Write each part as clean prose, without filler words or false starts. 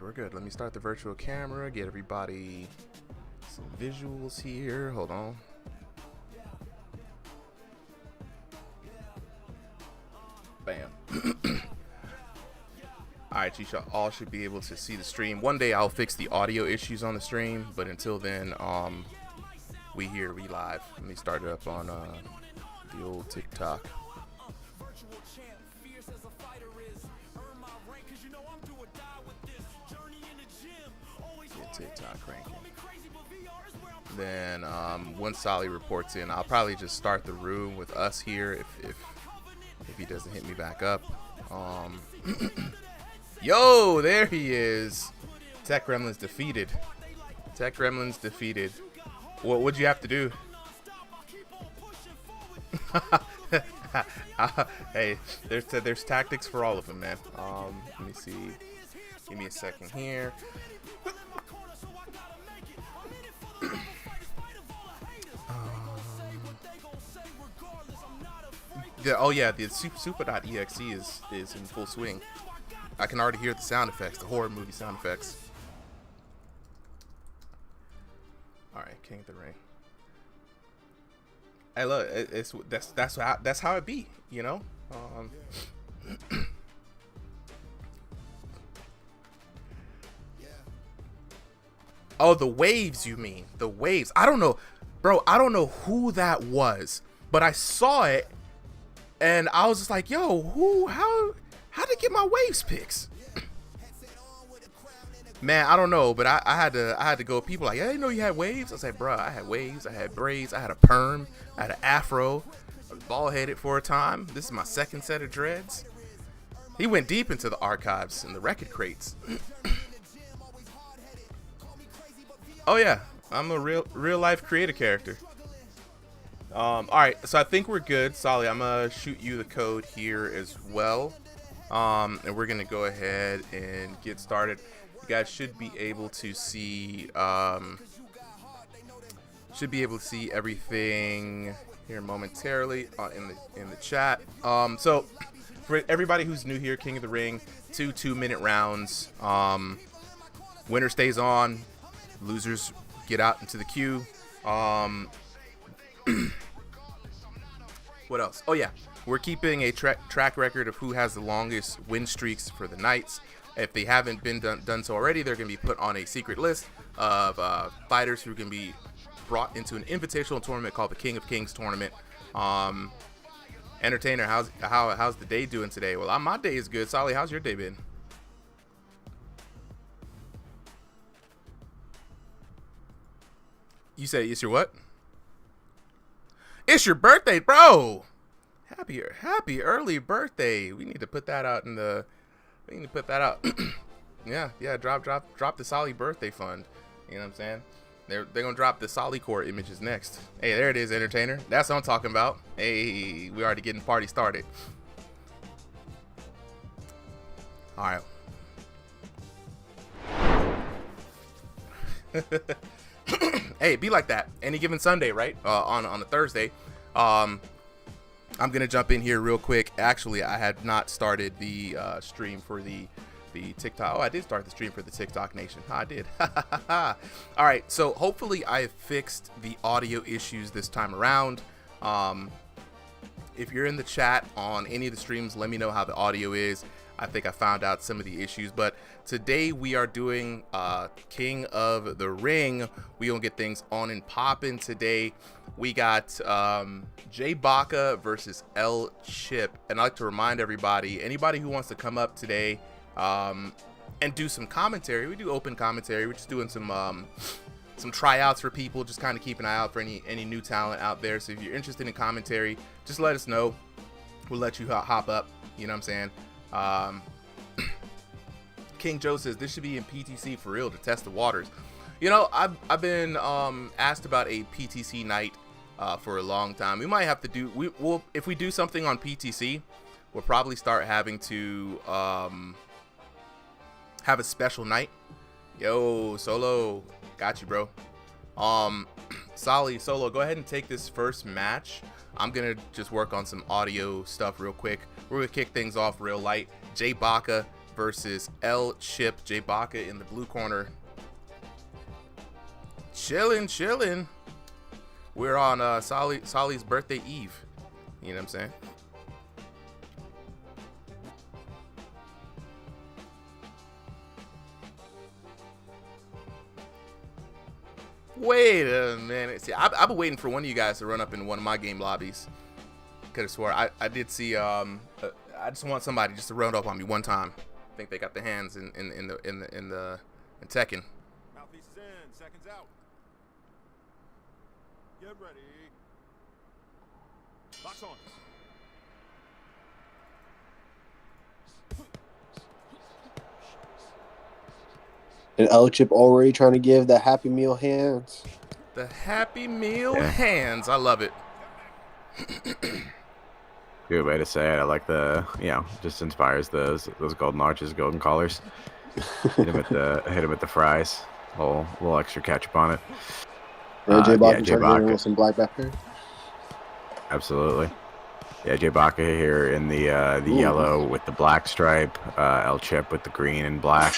We're good. Let me start the virtual camera, get everybody some visuals here. Hold on. Bam. Alright, you all should be able to see the stream. One day I'll fix the audio issues on the stream, but until then, we live. Let me start it up on the old TikTok. Get TikTok ranking. Then once Solly reports in, I'll probably just start the room with us here if he doesn't hit me back up. Yo, there he is. Tech Gremlins defeated. Tech Gremlins defeated. What'd you have to do? Hey, there's tactics for all of them, man. Let me see. Give me a second here. The super.exe is in full swing. I can already hear the sound effects, the horror movie sound effects. All right, King of the Ring. Hey, look, that's how it be, you know. Oh, the waves, you mean? The waves. I don't know, bro. I don't know who that was, but I saw it, and I was just like, yo, how did get my waves picks? Man, I don't know, but I had to go. People like, I didn't know you had waves. I said, bro, I had waves. I had braids. I had a perm. I had an afro. I was bald headed for a time. This is my second set of dreads. He went deep into the archives and the record crates. Oh yeah, I'm a real life creator character. All right, so I think we're good. Solly, I'm gonna shoot you the code here as well. And we're gonna go ahead and get started. You guys should be able to see everything here momentarily in the chat. So for everybody who's new here, King of the Ring, 2-minute rounds. Winner stays on, losers get out into the queue. What else? Oh yeah, we're keeping a track record of who has the longest win streaks for the nights. If they haven't been done so already, they're going to be put on a secret list of fighters who can be brought into an invitational tournament called the King of Kings tournament. Entertainer, how's the day doing today? Well, my day is good. Solly, how's your day been? You say it's your what? It's your birthday, bro. Happy early birthday. We need to put that out in the. We need to put that out. yeah. Drop the Solly birthday fund. You know what I'm saying? They're gonna drop the Solly core images next. Hey, there it is, entertainer. That's what I'm talking about. Hey, we already getting party started. All right. Hey, it be like that any given Sunday, right? On a Thursday. I'm gonna jump in here real quick. Actually, I had not started the stream for the TikTok. Oh, I did start the stream for the TikTok Nation. I did. All right, so hopefully I fixed the audio issues this time around. If you're in the chat on any of the streams, let me know how the audio is. I think I found out some of the issues, but today we are doing King of the Ring. We gonna get things on and popping today. We got Jay Baca versus El Chip, and I'd like to remind everybody, anybody who wants to come up today and do some commentary. We do open commentary. We're just doing some tryouts for people, just kind of keep an eye out for any new talent out there. So if you're interested in commentary, just let us know. We'll let you hop up. You know what I'm saying? King Joe says this should be in PTC for real to test the waters. You know, I've been asked about a PTC night for a long time. We might have to do if we do something on PTC, we'll probably start having to have a special night. Yo, Solo, got you, bro. Solly, Solo, go ahead and take this first match. I'm gonna just work on some audio stuff real quick. We're gonna kick things off real light. Jay Baca versus El Chip. Jay Baca in the blue corner. Chillin'. We're on Solly's birthday eve. You know what I'm saying? Wait a minute. See, I've been waiting for one of you guys to run up in one of my game lobbies. Could have swore I did see. I just want somebody just to run up on me one time. I think they got the hands in Tekken. Mouthpiece is in. Seconds out. Get ready. Box on. And El Chip already trying to give the Happy Meal hands. The Happy Meal hands. I love it. Good way to say it. I like the, just inspires those golden arches, golden collars. hit him at the fries. Little extra ketchup on it. Jay Baca with some black pepper. Absolutely. Yeah, Jay Baca here in the yellow with the black stripe. El Chip with the green and black.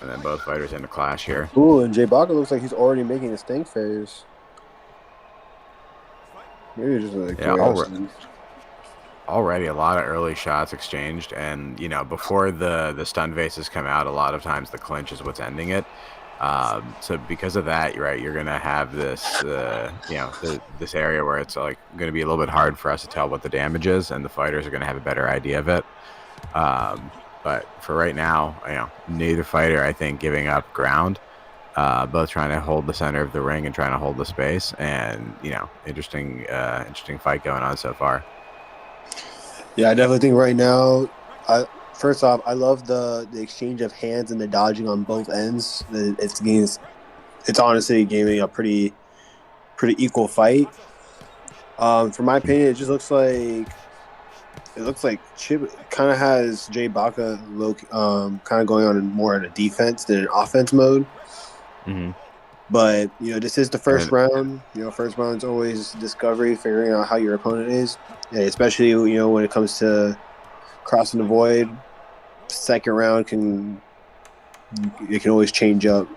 And then both fighters in the clash here. Ooh, and Jay Baca looks like he's already making his stink phase. Maybe just like already a lot of early shots exchanged, and before the stun vases come out, a lot of times the clinch is what's ending it. So because of that, right, you're gonna have this this area where it's like going to be a little bit hard for us to tell what the damage is, and the fighters are going to have a better idea of it. But for right now, neither fighter, I think, giving up ground. Both trying to hold the center of the ring and trying to hold the space, and interesting fight going on so far. Yeah, I definitely think right now, first off, I love the exchange of hands and the dodging on both ends. It's honestly giving a pretty equal fight. For my opinion, it just looks like Chip kind of has Jay Baca kind of going on more in a defense than an offense mode. Mm-hmm. But this is the first round. First round's always discovery, figuring out how your opponent is, and especially when it comes to crossing the void. Second round can always change up.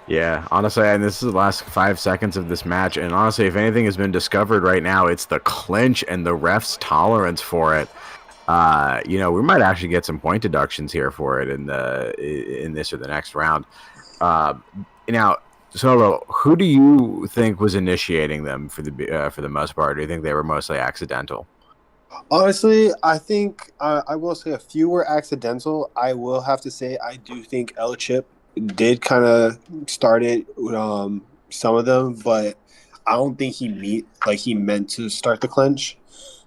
Yeah, honestly, and this is the last 5 seconds of this match, and honestly, if anything has been discovered right now, it's the clinch and the ref's tolerance for it. We might actually get some point deductions here for it in this or the next round. Now, Solo, who do you think was initiating them for the most part? Or do you think they were mostly accidental? Honestly, I think I will say a few were accidental. I will have to say I do think El Chip did kind of start it some of them, but I don't think he meant to start the clinch.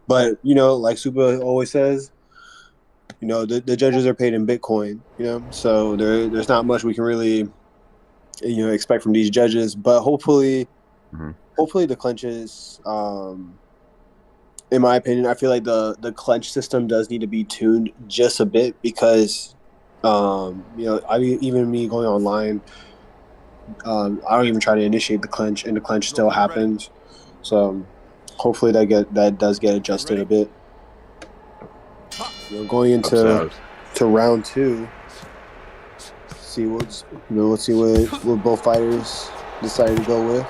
But like Super always says, the judges are paid in Bitcoin. So there's not much we can really expect from these judges. But hopefully the clinches. In my opinion, I feel like the clench system does need to be tuned just a bit because. Even me going online, I don't even try to initiate the clinch, and the clinch still happens. So hopefully that does get adjusted a bit. Going into round two, let's see what both fighters decided to go with.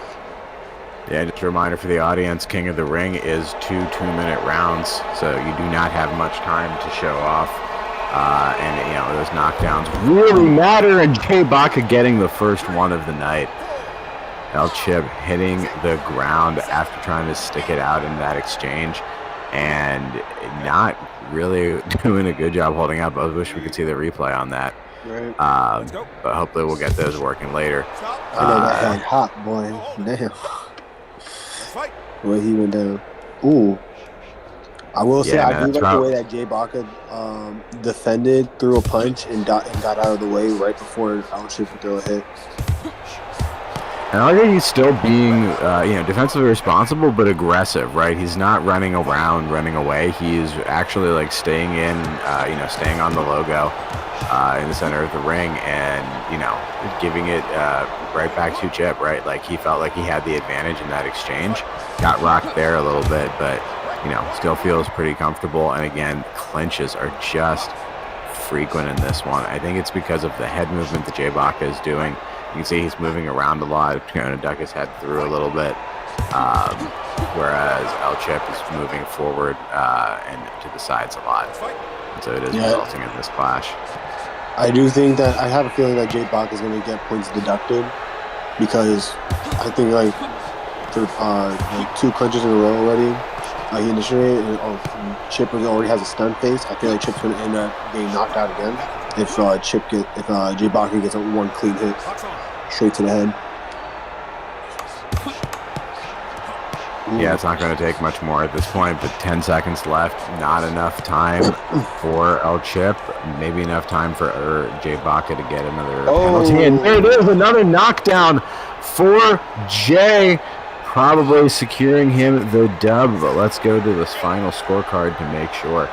Yeah, just a reminder for the audience, King of the Ring is 2 2-minute rounds, so you do not have much time to show off. And those knockdowns really matter, and Jay Baca getting the first one of the night. El Chip hitting the ground after trying to stick it out in that exchange and not really doing a good job holding up. I wish we could see the replay on that. Right. But hopefully we'll get those working later. I know that had hot, boy. Damn. Where he went down. Ooh. I will say I do like the way that Jay Baca defended, threw a punch, and got out of the way right before El Chip would throw a hit. And I think he's still being, defensively responsible but aggressive, right? He's not running around, running away. He's actually staying in, staying on the logo in the center of the ring, and giving it right back to Chip, right? He felt like he had the advantage in that exchange. Got rocked there a little bit, but still feels pretty comfortable. And again, clinches are just frequent in this one. I think it's because of the head movement that Jay Baca is doing. You can see he's moving around a lot, trying to duck his head through a little bit, whereas El Chip is moving forward and to the sides a lot. And so it is resulting in this clash. I do think that I have a feeling that Jay Baca is going to get points deducted because I think for 2 clinches in a row already, he initiated and Chip already has a stun face. I feel like Chip's going to end up getting knocked out again if Jay Baca gets one clean hit straight to the head. Yeah, it's not going to take much more at this point, but 10 seconds left. Not enough time for El Chip. Maybe enough time for Jay Baca to get another penalty. And there it is, another knockdown for Jay, probably securing him the dub. But let's go to this final scorecard to make sure.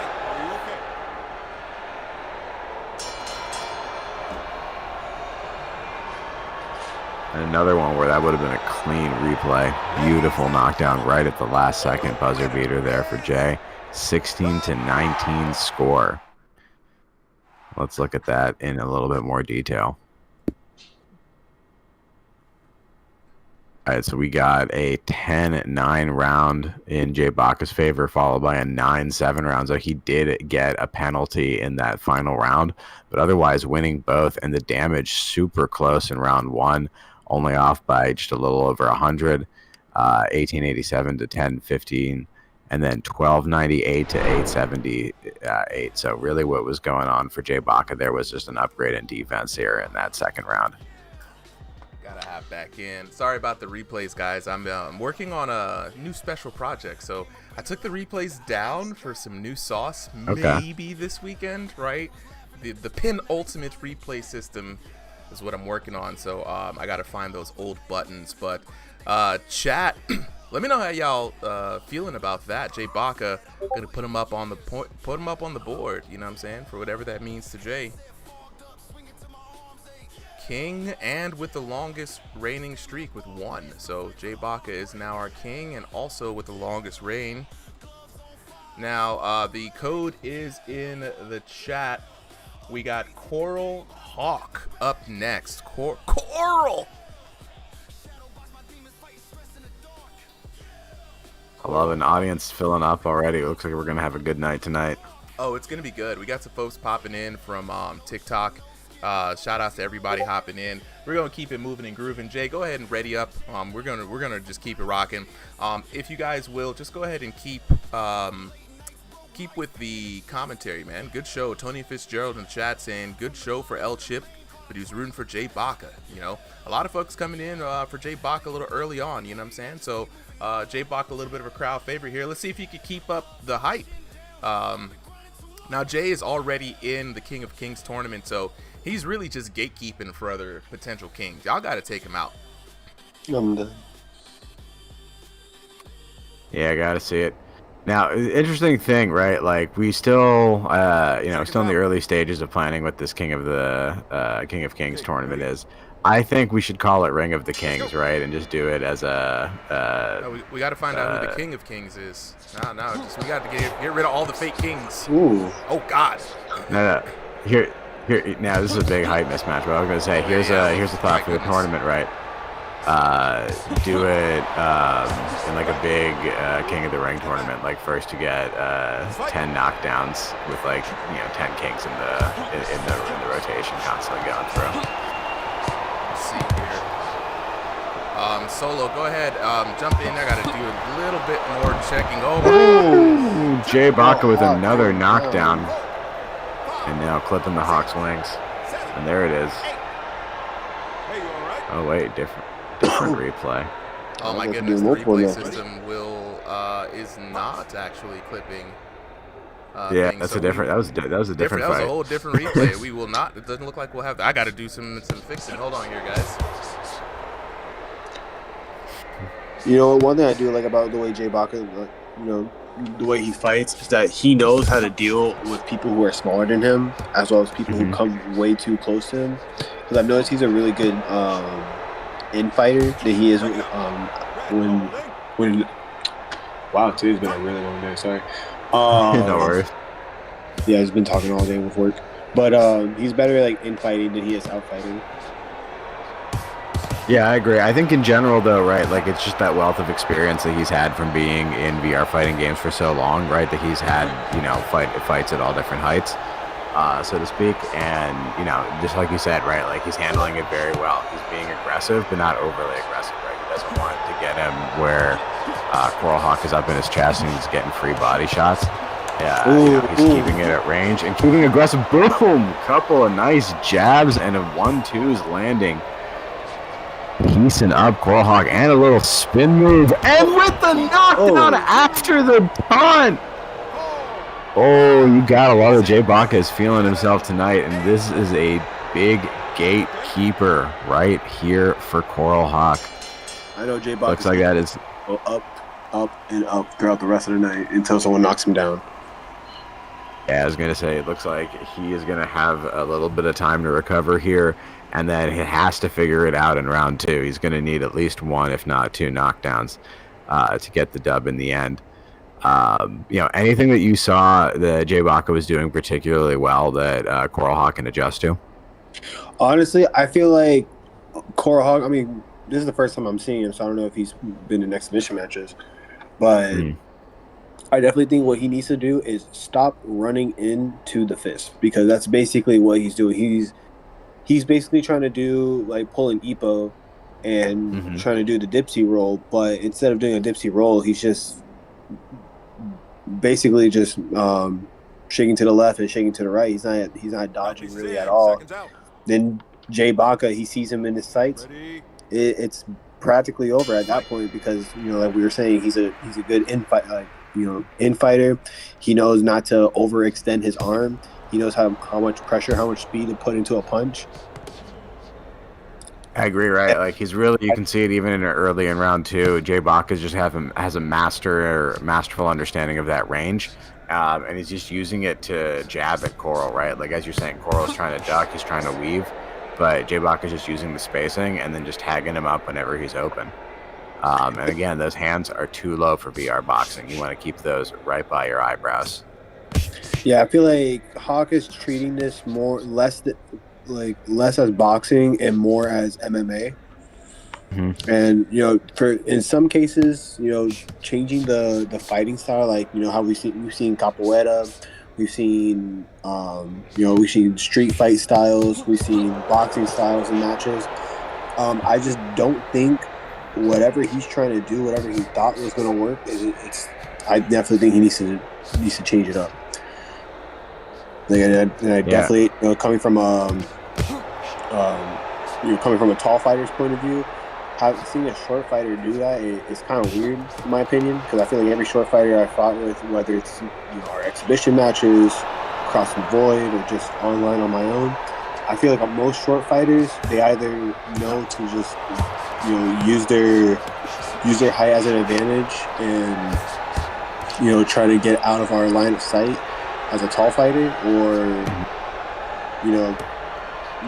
Another one where that would have been a clean replay. Beautiful knockdown right at the last second. Buzzer beater there for Jay. 16-19 score. Let's look at that in a little bit more detail. All right, so we got a 10-9 round in Jay Baca's favor, followed by a 9-7 round. So he did get a penalty in that final round, but otherwise winning both, and the damage super close in round 1. Only off by just a little over 100, 1887 to 1015, and then 1298 to 878. So really what was going on for Jay Baca there was just an upgrade in defense here in that second round. Gotta hop back in. Sorry about the replays, guys. I'm working on a new special project, so I took the replays down for some new sauce, maybe this weekend, right? The pin ultimate replay system is what I'm working on, so I gotta find those old buttons. But chat, let me know how y'all feeling about that. Jay Baca gonna put him up on the board, you know what I'm saying, for whatever that means to Jay. King, and with the longest reigning streak with 1. So Jay Baca is now our king, and also with the longest reign. Now the code is in the chat. We got Coral Hawk up next. Coral! I love an audience filling up already. It looks like we're going to have a good night tonight. Oh, it's going to be good. We got some folks popping in from TikTok. Shout out to everybody hopping in. We're going to keep it moving and grooving. Jay, go ahead and ready up. We're gonna just keep it rocking. If you guys will, just go ahead and keep with the commentary, man. Good show. Tony Fitzgerald in the chat saying good show for El Chip, but he was rooting for Jay Baca. You know, a lot of folks coming in for Jay Baca a little early on. You know what I'm saying? So Jay Baca a little bit of a crowd favorite here. Let's see if he could keep up the hype. Now Jay is already in the King of Kings tournament, so he's really just gatekeeping for other potential kings. Y'all got to take him out. I'm done. Yeah, I got to see it. Now, interesting thing, right? Like, we still, still in the early stages of planning what this King of Kings tournament is. I think we should call it Ring of the Kings, right? And just do it as a... No, we got to find out who the King of Kings is. No, we got to get rid of all the fake kings. Ooh. Oh, God. No. Here. Now, this is a big height mismatch. But I was going to say, here's a thought for the tournament, right? Do it in like a big King of the Ring tournament. Like, first you get 10 knockdowns with 10 kings in the rotation constantly going through. Let's see here. Solo, go ahead. Jump in. I got to do a little bit more checking. Oh, Jay Baca with another knockdown. And now clipping the Hawk's wings. And there it is. Oh, wait, different replay. Oh my goodness, the replay system is not actually clipping. Yeah, that's a different. That was a different fight. That was a whole different replay. We will not. It doesn't look like we'll have that. I got to do some fixing. Hold on here, guys. You know, one thing I do like about the way Jay Baca, the way he fights, is that he knows how to deal with people who are smaller than him, as well as people who come way too close to him. Because I've noticed he's a really good infighter. That he is when Wow, today's been a really long day. Sorry. No Um, worries. yeah, he's been talking all day with work, but he's better like in fighting than he is out fighting. Yeah, I agree. I think in general, though, right, like it's just that wealth of experience that he's had from being in VR fighting games for so long, right, that he's had, fights at all different heights, so to speak. And, just like you said, right, like he's handling it very well. He's being aggressive, but not overly aggressive, right? He doesn't want to get him where Coral Hawk is up in his chest and he's getting free body shots. Yeah, he's keeping it at range and keeping aggressive. Boom! Couple of nice jabs and a 1-2's landing. Piecing up Coral Hawk and a little spin move, and with the knockdown after the punt. Oh, you got a lot of Jay Baca is feeling himself tonight, and this is a big gatekeeper right here for Coral Hawk. I know Jay Baca looks like that is up, and up throughout the rest of the night until someone knocks him down. Yeah, I was gonna say it looks like he is gonna have a little bit of time to recover here. And then he has to figure it out in round 2. He's going to need at least 1, if not 2 knockdowns to get the dub in the end. Anything that you saw that Jay Baca was doing particularly well that Coral Hawk can adjust to? Honestly, I feel like Coral Hawk, I mean, this is the first time I'm seeing him, so I don't know if he's been in exhibition matches. But I definitely think what he needs to do is stop running into the fist, because that's basically what he's doing. He's basically trying to do like pull an Ippo and trying to do the dipsy roll, but instead of doing a dipsy roll, he's just basically just shaking to the left and shaking to the right. He's not dodging really at all. Then Jay Baca, he sees him in his sights. It's practically over at that point, because like we were saying, he's a good infighter. He knows not to overextend his arm. He knows how much pressure, how much speed to put into a punch. I agree, right? Like you can see it even early in round 2. Jay Baca just has a masterful understanding of that range, and he's just using it to jab at Coral, right? Like as you're saying, Coral's trying to duck, he's trying to weave, but Jay Baca's just using the spacing and then just tagging him up whenever he's open. And again, those hands are too low for VR boxing. You want to keep those right by your eyebrows. Yeah, I feel like Hawk is treating this less as boxing and more as MMA. And in some cases, changing the fighting style, like how we've seen capoeira, we've seen street fight styles, we've seen boxing styles in matches. I just don't think whatever he's trying to do, whatever he thought was going to work, I definitely think he needs to change it up. Like, I definitely, coming from a tall fighter's point of view, seeing a short fighter do that is kind of weird, in my opinion, because I feel like every short fighter I fought with, whether it's our exhibition matches, across the void, or just online on my own, I feel like most short fighters, they either know to just use their height as an advantage and try to get out of our line of sight as a tall fighter, or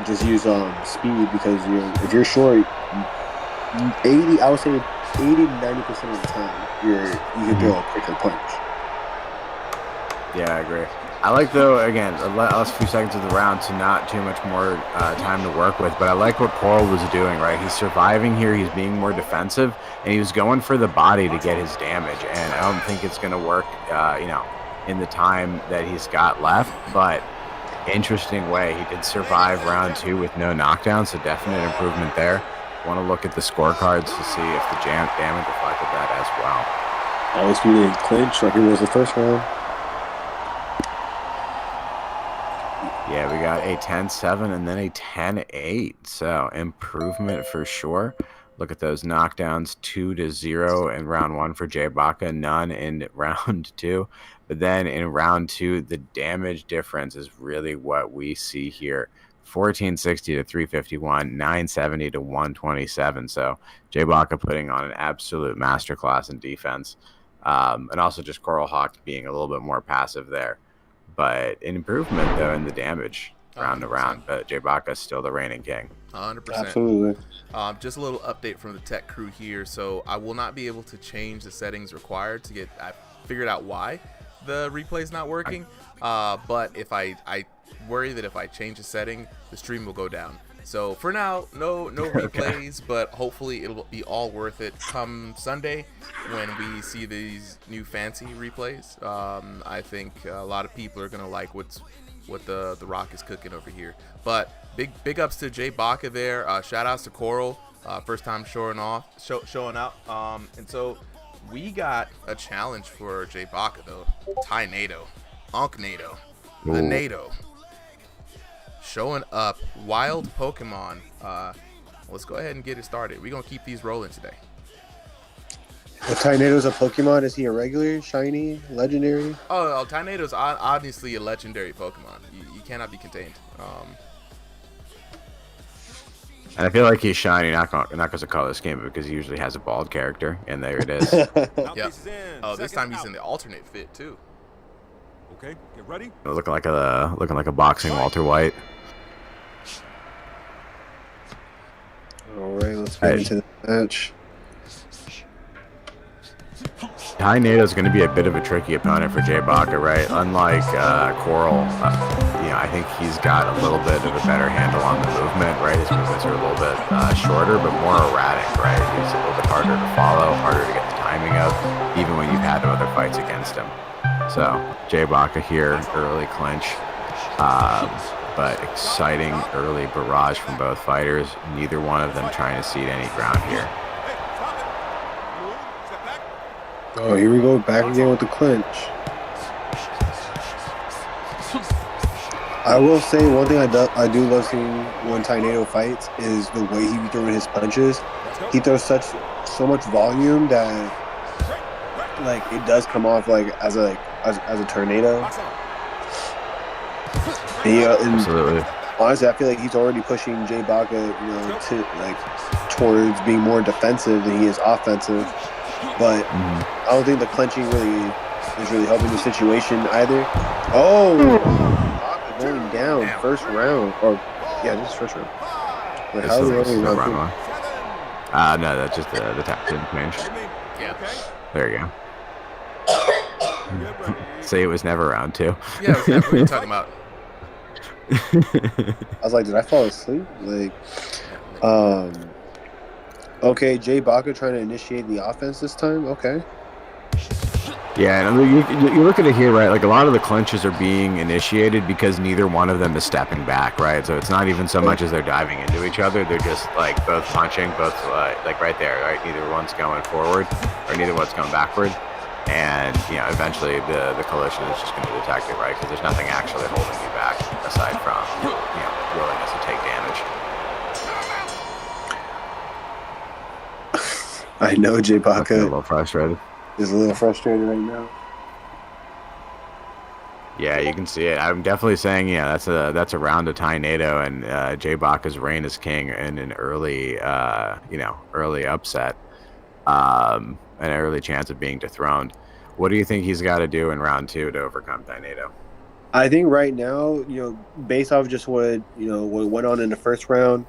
just use speed, because if you're short, I would say 80 to 90% of the time you can throw a quicker punch. Yeah, I agree. I like, though, again, the last few seconds of the round, so not too much more time to work with, but I like what Coral was doing, right? He's surviving here, he's being more defensive, and he was going for the body to get his damage, and I don't think it's going to work, in the time that he's got left, but interesting way. He did survive round 2 with no knockdown, so definite improvement there. Want to look at the scorecards to see if the damage reflected that as well. That was really clinch like it was the first round. Yeah, we got a 10-7 and then a 10-8, so improvement for sure. Look at those knockdowns, 2-0 in round 1 for Jay Baca, none in round 2. But then in round 2, the damage difference is really what we see here. 1460 to 351, 970 to 127. So Jay Baca putting on an absolute masterclass in defense. And also just Coral Hawk being a little bit more passive there. But an improvement, though, in the damage. round to round. But Jay Baca is still the reigning king. 100%. Absolutely. Just a little update from the tech crew here. So I will not be able to change the settings required to get. I figured out why the replay is not working. But if I worry that if I change the setting, the stream will go down. So for now, no replays, but hopefully it'll be all worth it come Sunday when we see these new fancy replays. I think a lot of people are gonna like what the Rock is cooking over here. But big ups to Jay Baca there. Shout outs to Coral, first time showing out. And so we got a challenge for Jay Baca though. Ty Nato, Unc Nato, the Nato. Showing up, wild Pokemon. Let's go ahead and get it started. We're gonna keep these rolling today. If Tynado's a Pokemon, is he a regular, shiny, legendary? Oh, Tynado's obviously a legendary Pokemon. You cannot be contained. And I feel like he's shiny, not because of color scheme, but because he usually has a bald character, and there it is. Yep. Oh, this time he's in the alternate fit too. Okay, get ready. looking like a boxing Walter White. All right, let's get into the match. Ty Nato's going to be a bit of a tricky opponent for Jay Baca, right? Unlike Coral, I think he's got a little bit of a better handle on the movement, right? His movements are a little bit shorter, but more erratic, right? He's a little bit harder to follow, harder to get the timing of, even when you've had other fights against him. So Jay Baca here, early clinch, but exciting early barrage from both fighters. Neither one of them trying to cede any ground here. Oh, here we go, back again with the clinch. I will say one thing I do love seeing when Tynato fights is the way he be throwing his punches. He throws so much volume that like it does come off like as a tornado. Absolutely. Honestly, I feel like he's already pushing Jay Baca, to like towards being more defensive than he is offensive. But I don't think the clenching is really helping the situation either. Oh, Baca going down first round, this is first round. Wait, how are we rolling round two? No, that's just the tap didn't change. Yeah. There you go. Say it was never round two. Yeah, what are you talking about? I was like, did I fall asleep? Like, okay, Jay Baca trying to initiate the offense this time. Okay. Yeah, and I mean, you look at it here, right? Like a lot of the clinches are being initiated because neither one of them is stepping back, right? So it's not even so much as they're diving into each other; they're just like both punching, both like right there, right? Neither one's going forward, or neither one's going backward, and eventually the collision is just going to detect it, right? Because there's nothing actually holding you back aside from willingness to take damage. I know Jay Baca a little frustrated. Is a little frustrated right now. Yeah, you can see it. I'm definitely saying, that's a round of Ty Nato, and Jay Baca's reign as king in an early upset, an early chance of being dethroned. What do you think he's got to do in round two to overcome Ty Nato? I think right now, based off just what went on in the first round,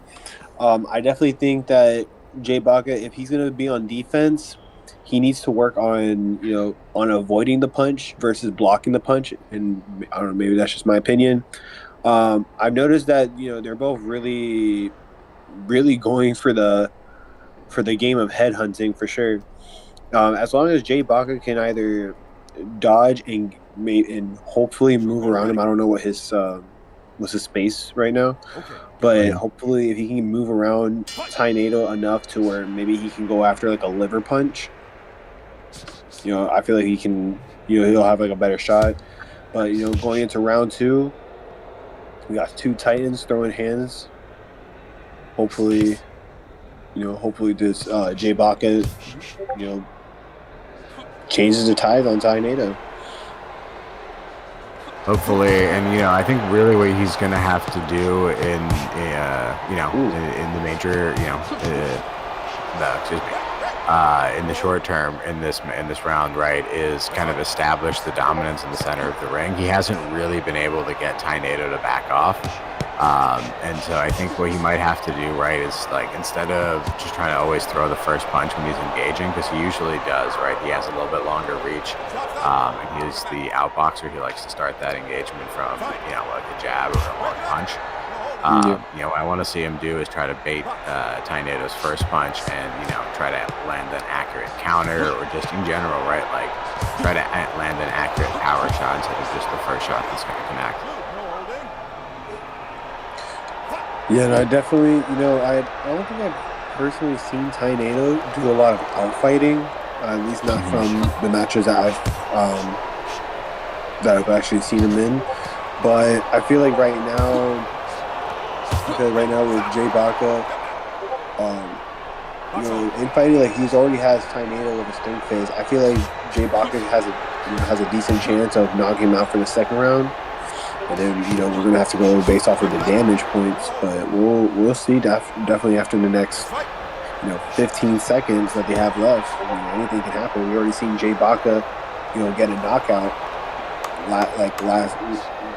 I definitely think that Jay Baca, if he's going to be on defense, he needs to work on avoiding the punch versus blocking the punch. And I don't know, maybe that's just my opinion. I've noticed that they're both really, really going for the game of head hunting for sure. As long as Jay Baca can either dodge and hopefully move around him. I don't know what his space right now. Okay. But hopefully, if he can move around Ty Nato enough to where maybe he can go after like a liver punch, I feel like he can. He'll have like a better shot. But going into round two, we got two Titans throwing hands. Hopefully, this Jay Baca, changes the tide on Ty Nato. Hopefully, and I think really what he's going to have to do in the major, in the short term in this round, right, is kind of establish the dominance in the center of the ring. He hasn't really been able to get Ty Nato to back off, And so I think what he might have to do, right, is like instead of just trying to always throw the first punch when he's engaging, because he usually does, right? He has a little bit longer reach, and he's the outboxer. He likes to start that engagement from, like a jab or a long punch. What I want to see him do is try to bait Tainedo's first punch and, try to land an accurate counter, or just in general, right, like try to land an accurate power shot instead of just the first shot that's going to connect. Yeah, and I definitely, I don't think I've personally seen Tainedo do a lot of outfighting, at least not from the matches that I've actually seen him in. But I feel like right now with Jay Baca, infighting, like he's already has Tainedo with a sting phase. I feel like Jay Baca has a decent chance of knocking him out for the second round. And then, we're going to have to go based off of the damage points. But we'll see definitely after the next, 15 seconds that they have left. Anything can happen. We already seen Jay Baca, get a knockout last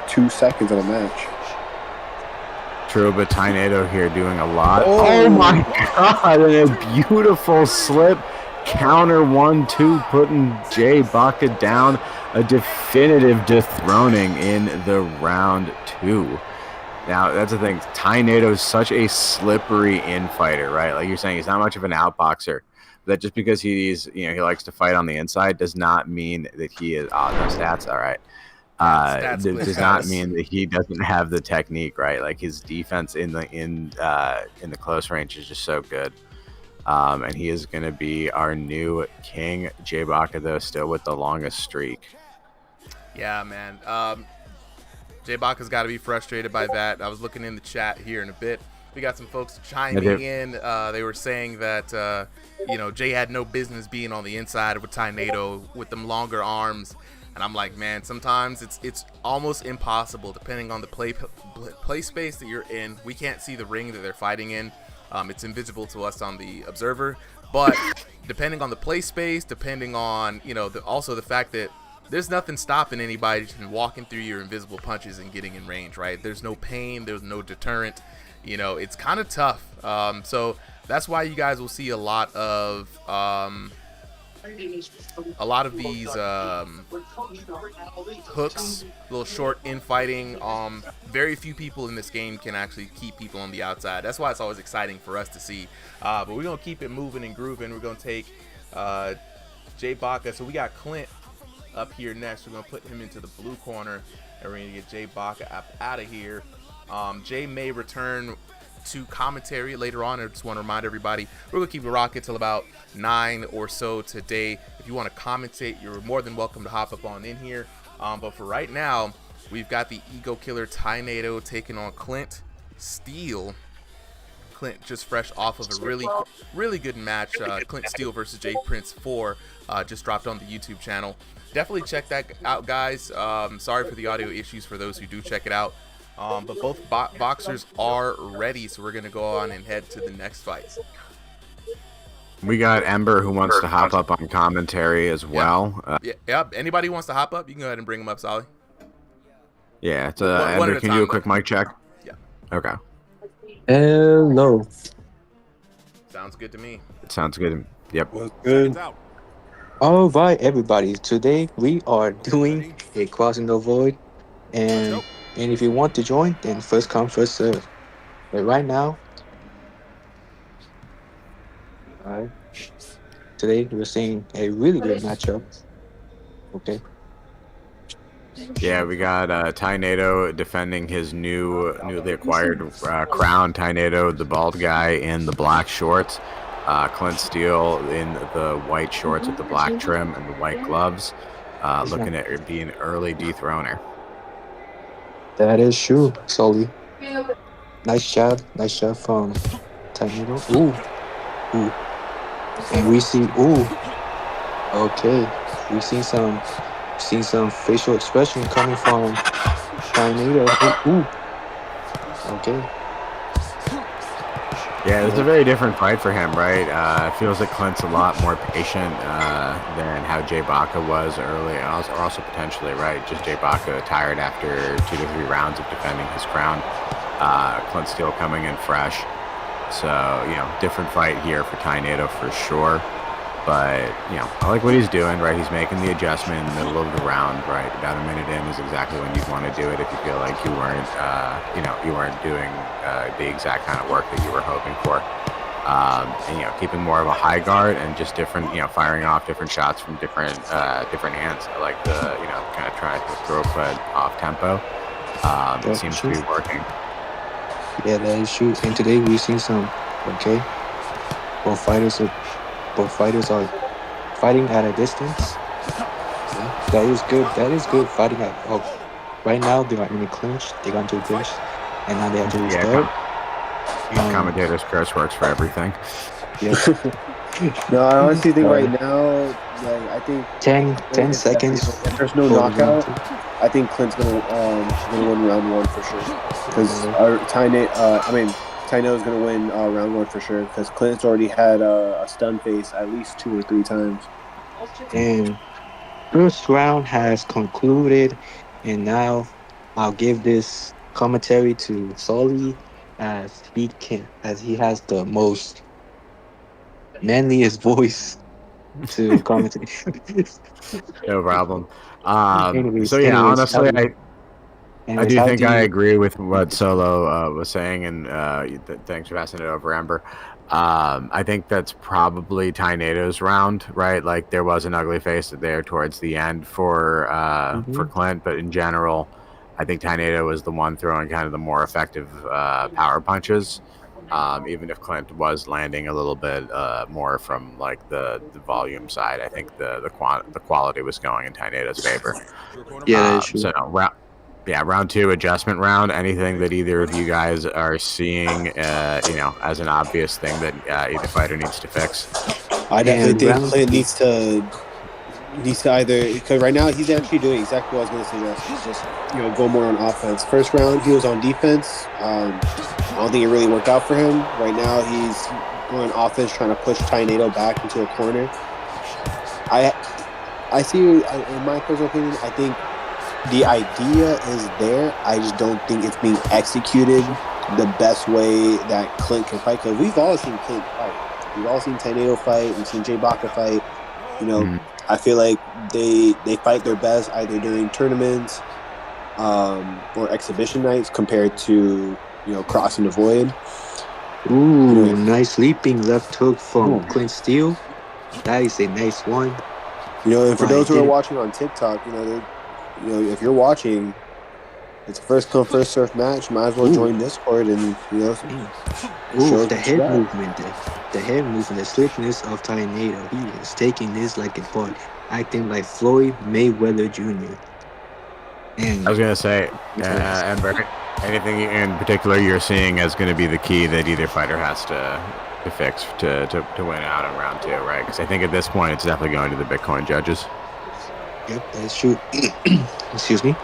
2 seconds of a match. True, but Tainedo here doing a lot. Oh my God, and a beautiful slip. Counter 1-2, putting Jay Baca down. A definitive dethroning in the round 2. Now, that's the thing. Tainedo is such a slippery infighter, right? Like you're saying, he's not much of an outboxer. That just because he's, he likes to fight on the inside does not mean that he is, no stats, all right. Does not mean that he doesn't have the technique, right? Like his defense in the close range is just so good. And he is going to be our new king. Jay Baca, though, still with the longest streak. Yeah, man. Jay Baca's got to be frustrated by that. I was looking in the chat here in a bit. We got some folks chiming in. They were saying that, Jay had no business being on the inside with Tainedo with them longer arms. And I'm like, man, sometimes it's almost impossible depending on the play space that you're in. We can't see the ring that they're fighting in. It's invisible to us on the observer. But depending on the play space, depending on, also the fact that there's nothing stopping anybody from walking through your invisible punches and getting in range, right? There's no pain. There's no deterrent. It's kind of tough. So that's why you guys will see a lot of these hooks, little short infighting. Very few people in this game can actually keep people on the outside. That's why it's always exciting for us to see. But we're going to keep it moving and grooving. We're going to take Jay Baca. So we got Clint up here next. We're going to put him into the blue corner, and we're going to get Jay Baca out of here. Jay may return to commentary later on. I just want to remind everybody, we're going to keep it rocking till about 9 or so today. If you want to commentate, you're more than welcome to hop up on in here. But for right now, we've got the Ego Killer Tainedo taking on Clint Steele. Clint just fresh off of a really good match. Clint Steele versus Jay Prince 4 just dropped on the YouTube channel. Definitely check that out, guys. Sorry for the audio issues for those who do check it out. But both boxers are ready, so we're going to go on and head to the next fight. We got Ember who wants to hop up on commentary as well. Yep. Anybody who wants to hop up, you can go ahead and bring them up, Solly. Yeah, it's Ember, can you do a quick mic check? Yeah. Okay. Hello. Sounds good to me. It sounds good. Yep. What's good? All right, everybody. Today we are doing a Crossing the Void, and if you want to join, then first come, first serve. But right now, today we're seeing a really good matchup. Okay. Yeah, we got Tainedo defending his newly acquired crown. Tainedo, the bald guy in the black shorts. Clint Steele in the white shorts with the black trim and the white gloves. Looking at being an early dethroner. That is true, Sully. Nice job from Tainedo. Ooh. And we see, okay. We see some facial expression coming from Tainedo. Ooh. Okay. Yeah, it's a very different fight for him, right? It feels like Clint's a lot more patient than how Jay Baca was early, or also potentially, right? Just Jay Baca tired after 2 to 3 rounds of defending his crown. Clint Steele coming in fresh. So, different fight here for Tainado for sure. But, I like what he's doing, right? He's making the adjustment in the middle of the round, right? About a minute in is exactly when you'd want to do it if you feel like you weren't doing the exact kind of work that you were hoping for. And, keeping more of a high guard and just different, firing off different shots from different hands. I like the, kind of try to throw foot off tempo. It seems to be working. Yeah, that is true. And today we've seen some, okay, both fighters are fighting at a distance. Yeah, that is good. That is good fighting at. Oh, right now they are in a clinch. They got into a clinch, and now they have to restart. Commentator's curse works for everything. Yeah. No, I honestly think right now, I think 10 seconds. If there's no knockout, I think Clint's gonna win round one for sure. Because Tainado is gonna win round one for sure. Because Clint's already had a stun face at least 2 or 3 times. And first round has concluded, and now I'll give this commentary to Sully as he has the most manliest voice to commentate. No problem. Anyways, honestly, I do think I you... agree with what Solo was saying, and thanks for passing it over, Amber. I think that's probably Tainado's round, right? Like there was an ugly face there towards the end for Clint, but in general, I think Tainado was the one throwing kind of the more effective power punches. Even if Clint was landing a little bit more from like the volume side, I think the quality was going in Tainado's favor. Yeah, that's true. So round 2 adjustment round. Anything that either of you guys are seeing, as an obvious thing that either fighter needs to fix? I definitely think Clint needs to either, because right now he's actually doing exactly what I was going to suggest. He's just go more on offense. First round he was on defense. I don't think it really worked out for him. Right now he's going offense, trying to push Tainado back into a corner. I see, in my personal opinion, I think the idea is there. I just don't think it's being executed the best way that Clint can fight. Because we've all seen Clint fight. We've all seen Tainado fight. We've seen Jay Baca fight. I feel like they fight their best either during tournaments or exhibition nights compared to crossing the void. Ooh, nice leaping left hook from Clint Steele. That is a nice one. And for those who are watching on TikTok, if you're watching, it's a first come first serve match. Might as well join Discord and the head movement, the head movement, the slickness of Tainado. He is taking this like a part, acting like Floyd Mayweather Jr. And I was gonna say, Amber, anything in particular you're seeing as going to be the key that either fighter has to fix to win out in round 2, right? Because I think at this point it's definitely going to the Bitcoin judges. Yep, that's true. Excuse me.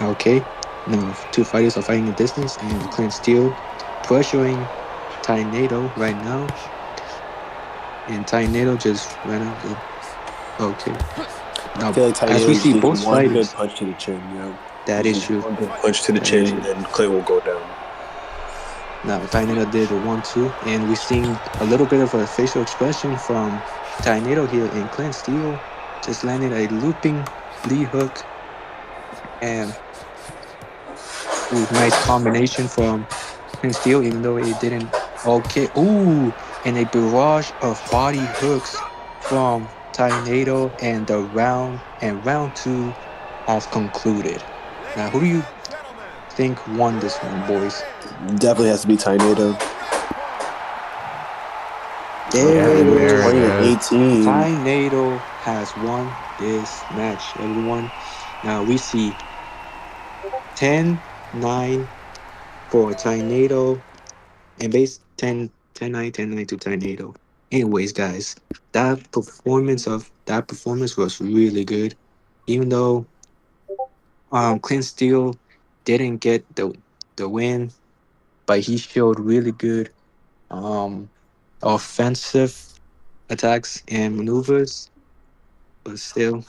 Okay. Now, 2 fighters are fighting a distance, and Clint Steele pressuring Tainado right now. And Tainado just ran out. Okay. Now, I feel like as we see both one fighters, good punch to the chin, that is true. One good punch to the chin, and then Clint will go down. Now, Tainado did a 1-2, and we've seen a little bit of a facial expression from Tainado here, and Clint Steele just landed a looping lead hook, and nice combination from Clint Steele, even though it didn't. Okay, and a barrage of body hooks from Tainado, and round 2 has concluded. Now, who do you think won this one, boys? Definitely has to be Tainado. Yeah, 18. Tainado has won this match, everyone. Now we see 10-9 for Tainado, and base 10-9 to Tainado. Anyways, guys, that performance was really good. Even though Clint Steele didn't get the win, but he showed really good offensive attacks and maneuvers. But still,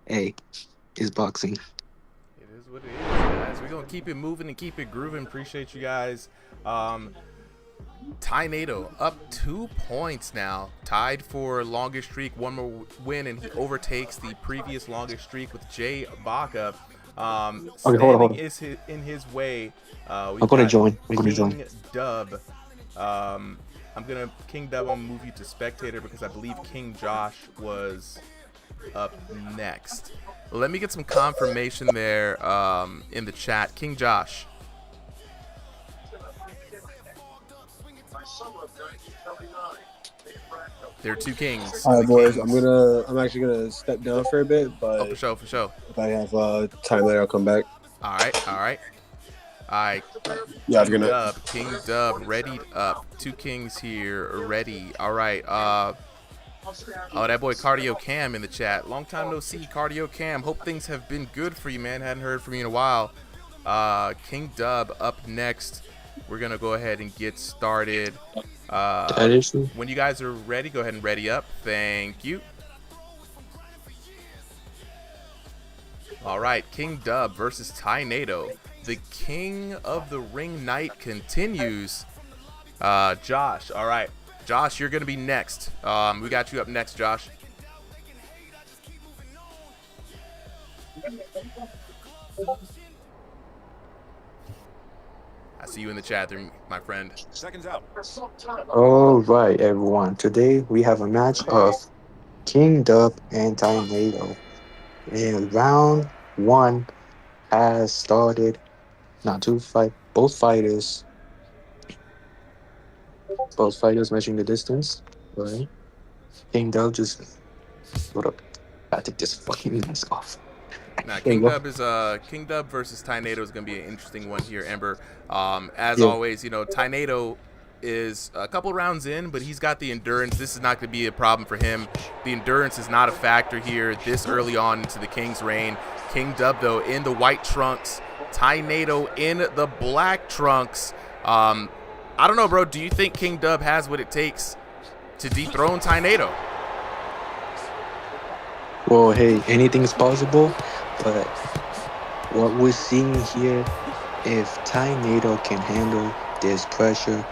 hey, it's boxing. It is what it is, guys. We're gonna keep it moving and keep it grooving. Appreciate you guys. Ty-Nado up 2 points now, tied for longest streak, one more win, and he overtakes the previous longest streak with Jay Baca. Okay, Standing hold on. is in his way. I'm gonna join. King Dub. King Dub, I'm gonna move you to spectator because I believe King Josh was up next. Let me get some confirmation there in the chat. King Josh. There are 2 kings. All right, The boys. kings. I'm actually gonna step down for a bit, but Oh, for sure. if I have time later, I'll come back. All right. Yeah, have a good night. King Dub, readied up. 2 kings here, ready. All right. Oh, that boy Cardio Cam in the chat. Long time no see, Cardio Cam. Hope things have been good for you, man. Hadn't heard from you in a while. King Dub up next. We're gonna go ahead and get started. When you guys are ready, go ahead and ready up. Thank you. All right, King Dub versus Ty-Nado. The King of the Ring night continues. Josh, all right. Josh, you're going to be next. We got you up next, Josh. I see you in the chat there, my friend. Seconds out. All right, everyone. Today we have a match of King Dub and Ty-Nado. And round 1 has started. Not to fight. Both fighters measuring the distance. Right. King Dub just. Hold up. I take this fucking mask off. Now, There you go. King Dub versus Ty-Nado is going to be an interesting one here, Ember. As Yeah. always, Ty-Nado is a couple rounds in, but he's got the endurance. This is not going to be a problem for him. The endurance is not a factor here this early on into the King's reign. King Dub, though, in the white trunks. Ty-Nado in the black trunks. I don't know, bro. Do you think King Dub has what it takes to dethrone Ty-Nado? Well, hey, anything's possible, but what we're seeing here, if Ty-Nado can handle this pressure,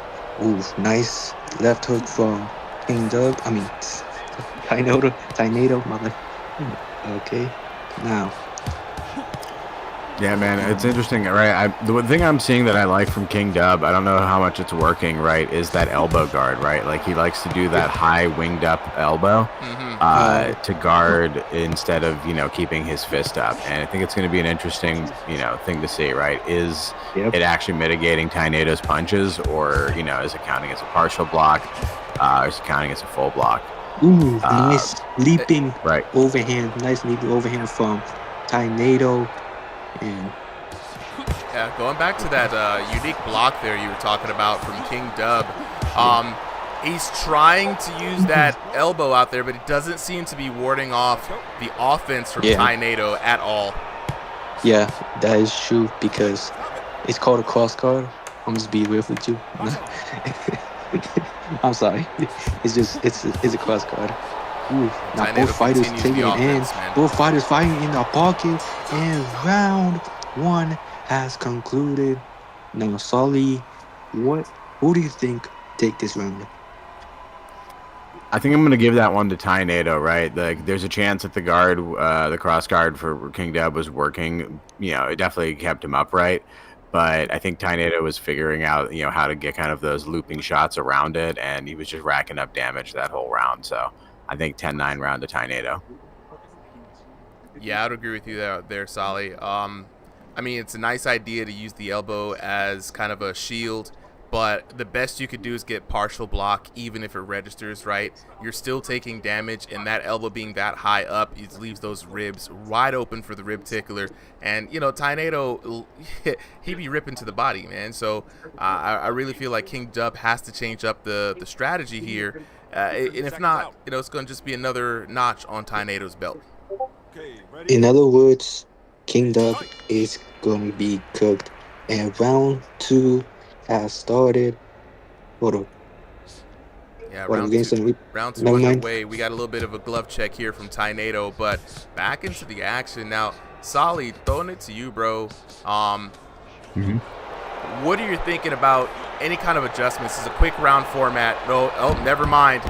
nice left hook from King Dub. I mean, Ty-Nado, mother. Okay, now. Yeah, man, it's interesting, right? The thing I'm seeing that I like from King Dub, I don't know how much it's working, right, is that elbow guard, right? Like, he likes to do that high winged up elbow to guard instead of, keeping his fist up. And I think it's going to be an interesting, thing to see, right? Is it actually mitigating Ty-Nado's punches, or, is it counting as a partial block? Or is it counting as a full block? Nice leaping overhand. Nice leaping overhand from Ty-Nado. And yeah, going back to that unique block there you were talking about from King Dub. He's trying to use that elbow out there, but it doesn't seem to be warding off the offense from Ty-Nado at all. Yeah, that is true, because it's called a cross guard. I'm just being real with you. I'm sorry. It's a cross guard. Now Ty-Nado both fighters continues taking the it in. offense, man. Both fighters fighting in the pocket, and round 1 has concluded. Now, Sully, who do you think take this round? I think I'm going to give that one to Ty-Nado, right? Like, there's a chance that the cross guard for King Dub was working. It definitely kept him upright. But I think Ty-Nado was figuring out, how to get kind of those looping shots around it, and he was just racking up damage that whole round. So I think 10-9 round to Ty-Nado. Yeah, I'd agree with you there, Solly. I mean, it's a nice idea to use the elbow as kind of a shield, but the best you could do is get partial block, even if it registers right. You're still taking damage, and that elbow being that high up, it leaves those ribs wide open for the rib tickler. And, Ty-Nado, he be ripping to the body, man. So I really feel like King Dub has to change up the strategy here. And if not, it's going to just be another notch on Ty-Nado's belt. Okay, ready? In other words, King Dub is going to be cooked. And round 2 has started. Hold on. Yeah, What, round again, two never mind. underway. We got a little bit of a glove check here from Ty-Nado, but back into the action now. Solly, throwing it to you, bro. Mhm. What are you thinking about any kind of adjustments? This is a quick round format. No, oh, never mind.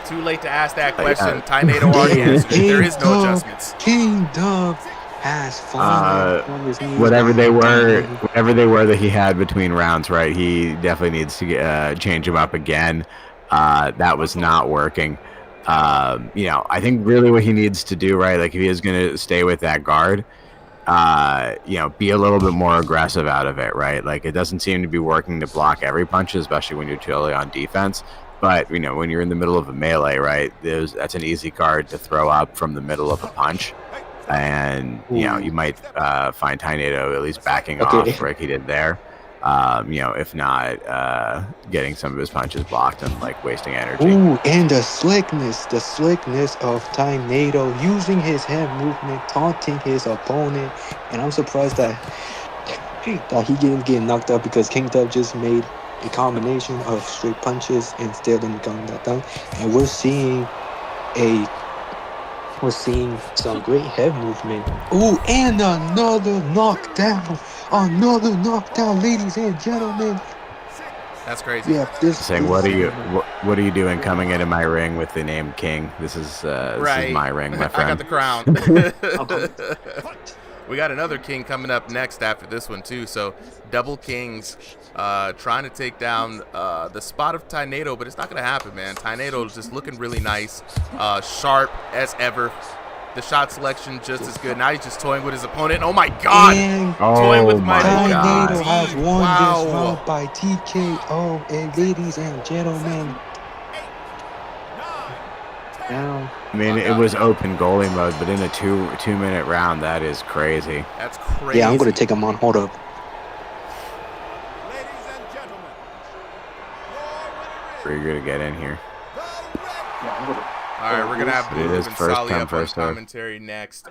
Too late to ask that question. Tainado already answered it. There is no adjustments. King Dub has fallen on his knees. Whatever they were Tainado. that he had between rounds, right? He definitely needs to change him up again. That was not working. I think really what he needs to do, right? Like if he is going to stay with that guard, be a little bit more aggressive out of it, right? Like it doesn't seem to be working to block every punch, especially when you're totally on defense. But when you're in the middle of a melee, right, that's an easy guard to throw up from the middle of a punch, and you might find Tainado at least backing off like he did there. If not, getting some of his punches blocked and like wasting energy. Ooh, and the slickness of Tainado using his hand movement, taunting his opponent, and I'm surprised that he didn't get knocked out because King Dub just made a combination of straight punches and still didn't got that down. And we're seeing some great head movement. Ooh, and another knockdown, ladies and gentlemen. That's crazy. Yeah, Saying, what are you doing coming into my ring with the name King? This is my ring, my friend. I got the crown. We got another king coming up next after this one too. So double kings trying to take down the spot of Tainado, but it's not going to happen, man. Tainado is just looking really nice, sharp as ever. The shot selection just as good. Now he's just toying with his opponent. Oh my God! Toying with my Tainado opponent. has won Wow. this round by TKO, and ladies and gentlemen, now I mean, it was open goalie mode, but in a two-minute round, that is crazy. That's crazy. yeah, I'm gonna take him on. Hold up. Ladies and gentlemen, Are you gonna get in here? All right, we're gonna have It Blue is and first Solly come, up on first serve. commentary next.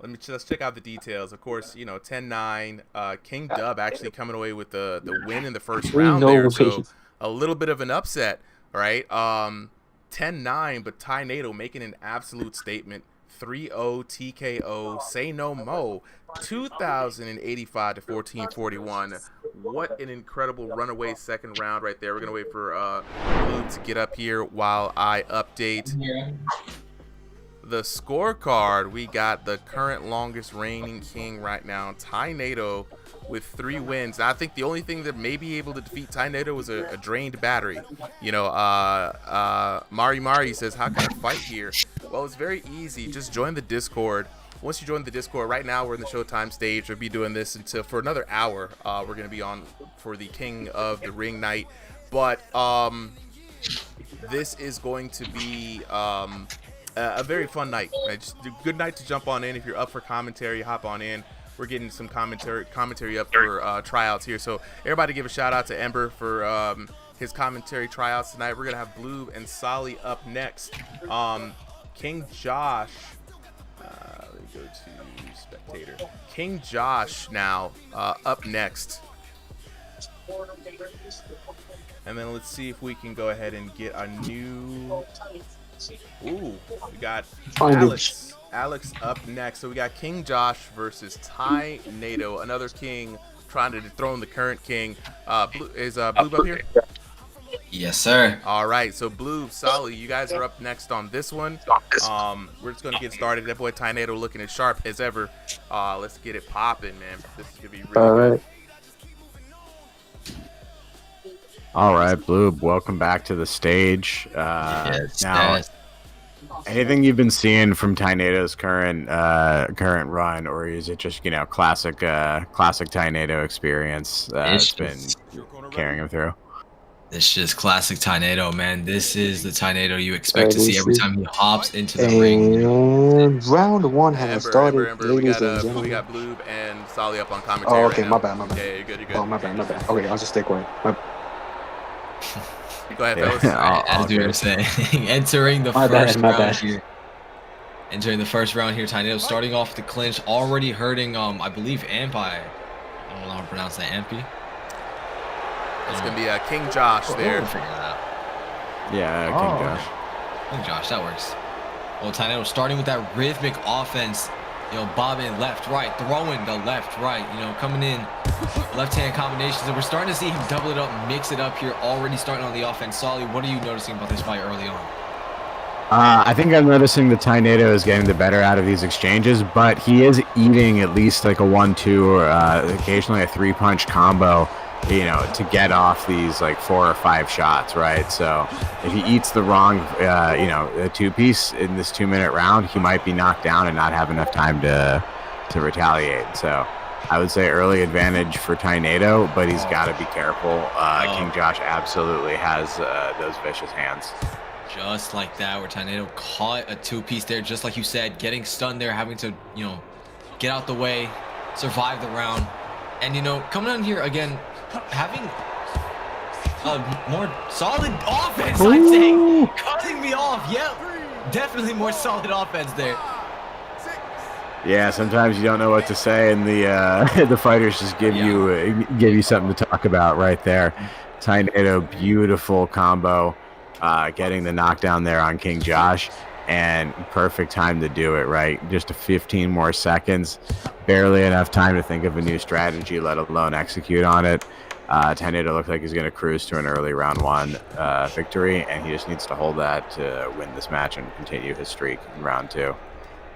Let's check out the details. Of course, 10-9. King Dub actually coming away with the win in the first round there. So a little bit of an upset, right? 10-9, but Tainado making an absolute statement. 3-0 TKO. Say no mo. 2,085 to 1441. What an incredible runaway second round right there. We're gonna wait for Blue to get up here while I update the scorecard. We got the current longest reigning king right now, Tainado, with 3 wins. I think the only thing that may be able to defeat Tainado was a drained battery. Mari says, how can I fight here? Well, it's very easy. Just join the Discord. Once you join the Discord, right now we're in the Showtime stage. We'll be doing this for another hour. We're going to be on for the King of the Ring night. But this is going to be a very fun night. Right? Just a good night to jump on in. If you're up for commentary, hop on in. We're getting some commentary up for tryouts here. So everybody give a shout out to Ember for his commentary tryouts tonight. We're going to have Blue and Solly up next. King Josh. Let me go to spectator. King Josh now up next. And then let's see if we can go ahead and get a new... Ooh, we got Alex up next. So we got King Josh versus Tainado, another king trying to dethrone the current king. Blue up here? Yes, sir. All right, so Blue, Solly, you guys are up next on this one. We're just gonna get started. That boy Tainado looking as sharp as ever. Let's get it popping, man. This is gonna be really good. All right, Blue, welcome back to the stage. Yes, now, yes. anything you've been seeing from Tainado's current run, or is it just classic Tainado experience that's been carrying him through? It's just classic Tainado, man. This is the Tainado you expect to see every time he hops into the ring. And round 1 has started, Ember. ladies and We gentlemen. got Blue and Solly up on commentary. Oh, okay, right my now. bad. Yeah, you're good. Oh, my bad. Okay, I'll just stay quiet. Go ahead, Yeah. fellas. As we were saying, entering the My bad, first my round bad. here. Entering the first round here, Tainado starting off the clinch, already hurting, I believe, Ampi. I don't know how to pronounce that, Ampi. It's going to be King Josh there. We'll figure that out. Yeah, King Josh. King Josh, that works. Well, Tainado starting with that rhythmic offense, You know, bobbing left, right, throwing the left, right, you know, coming in left-hand combinations. And we're starting to see him double it up, mix it up here, already starting on the offense. Solly, what are you noticing about this fight early on? I think I'm noticing that Tainado is getting the better out of these exchanges, but he is eating at least like a 1-2 or occasionally a 3-punch combo, you know, to get off these like 4 or 5 shots, right? So if he eats the wrong, you know, a 2-piece in this 2-minute round, he might be knocked down and not have enough time to retaliate. So I would say early advantage for Tainado, but he's got to be careful. King Josh absolutely has those vicious hands. Just like that, where Tainado caught a 2-piece there, just like you said, getting stunned there, having to, you know, get out the way, survive the round. And, you know, coming on here again, having a more solid offense, I'd say. Cutting me off, yep. Definitely more solid offense there. Yeah, sometimes you don't know what to say, and the fighters just give you something to talk about right there. Tainado, beautiful combo. Getting the knockdown there on King Josh, and perfect time to do it, right? Just 15 more seconds, barely enough time to think of a new strategy, let alone execute on it. Tainado looks like he's going to cruise to an early round 1 victory, and he just needs to hold that to win this match and continue his streak in round 2.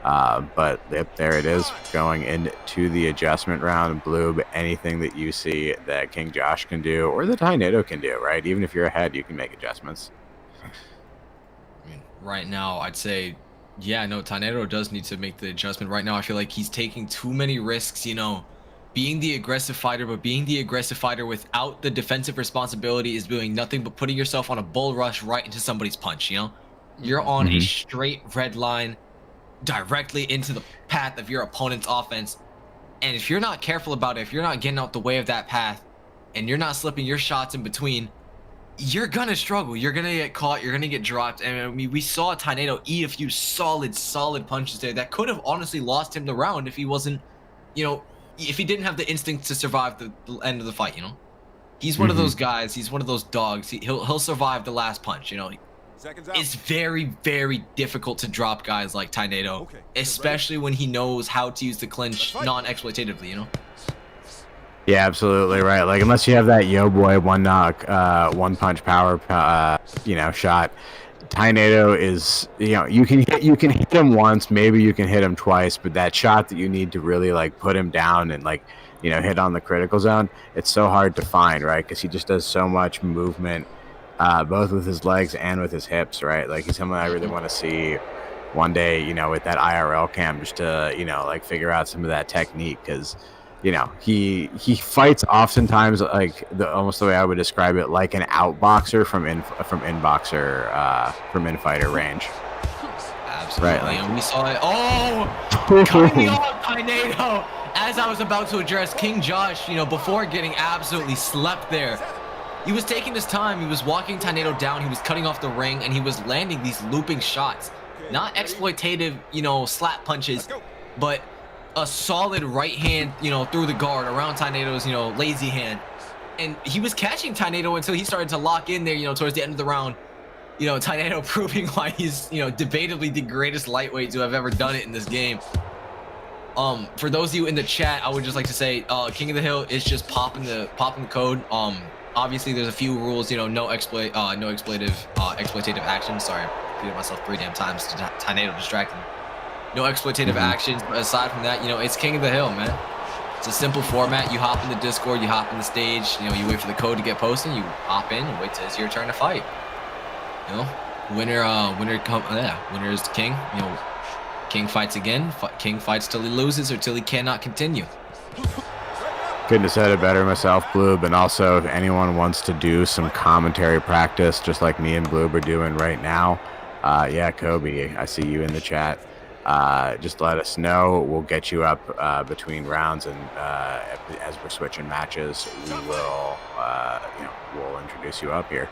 But yep, there it is, going into the adjustment round. Blue, anything that you see that King Josh can do or that Tainado can do, right? Even if you're ahead, you can make adjustments. I mean, right now, I'd say, yeah, no, Tainado does need to make the adjustment. Right now, I feel like he's taking too many risks, you know, being the aggressive fighter, but being the aggressive fighter without the defensive responsibility is doing nothing but putting yourself on a bull rush right into somebody's punch, you know? You're on a straight red line directly into the path of your opponent's offense. And if you're not careful about it, if you're not getting out the way of that path, and you're not slipping your shots in between, you're gonna struggle. You're gonna get caught. You're gonna get dropped. And I mean, we saw Tainado eat a few solid punches there that could have honestly lost him the round if he wasn't, you know, if he didn't have the instinct to survive the end of the fight. You know, he's one of those guys. He's one of those dogs. He'll survive the last punch. You know, it's very, very difficult to drop guys like Tainado, especially when he knows how to use the clinch non-exploitatively. You know. Yeah, absolutely right. Like, unless you have that yo boy 1-punch power, you know, shot, Tainado is, you know, you can hit him once, maybe you can hit him twice, but that shot that you need to really like put him down and like, you know, hit on the critical zone, it's so hard to find, right? Because he just does so much movement, both with his legs and with his hips, right? Like, he's someone I really want to see one day, you know, with that IRL cam, just to, you know, like figure out some of that technique, because, you know, he fights oftentimes like almost the way I would describe it, like an outboxer from infighter range. Absolutely, right, like, and we saw it. Oh, cutting me off, Tainado. As I was about to address King Josh, you know, before getting absolutely slept there, he was taking his time. He was walking Tainado down. He was cutting off the ring, and he was landing these looping shots, not exploitative, you know, slap punches, but a solid right hand, you know, through the guard around Tainado's, you know, lazy hand. And he was catching Tainado until he started to lock in there, you know, towards the end of the round. You know, Tainado proving why he's, you know, debatably the greatest lightweight to have ever done it in this game. For those of you in the chat, I would just like to say, King of the Hill is just popping the code. Obviously there's a few rules, you know, no exploitative action. Sorry, I repeated myself 3 damn times to Tainado distracting me. No exploitative actions, but aside from that, you know, it's King of the Hill, man. It's a simple format. You hop in the Discord, you hop in the stage, you know, you wait for the code to get posted, you hop in and wait till it's your turn to fight. You know, winner is the king. You know, king fights again. King fights till he loses or till he cannot continue. Couldn't have said it better myself, Bloob. And also, if anyone wants to do some commentary practice, just like me and Bloob are doing right now, yeah, Kobe, I see you in the chat. Just let us know. We'll get you up between rounds, and as we're switching matches, we will, you know, we'll introduce you up here.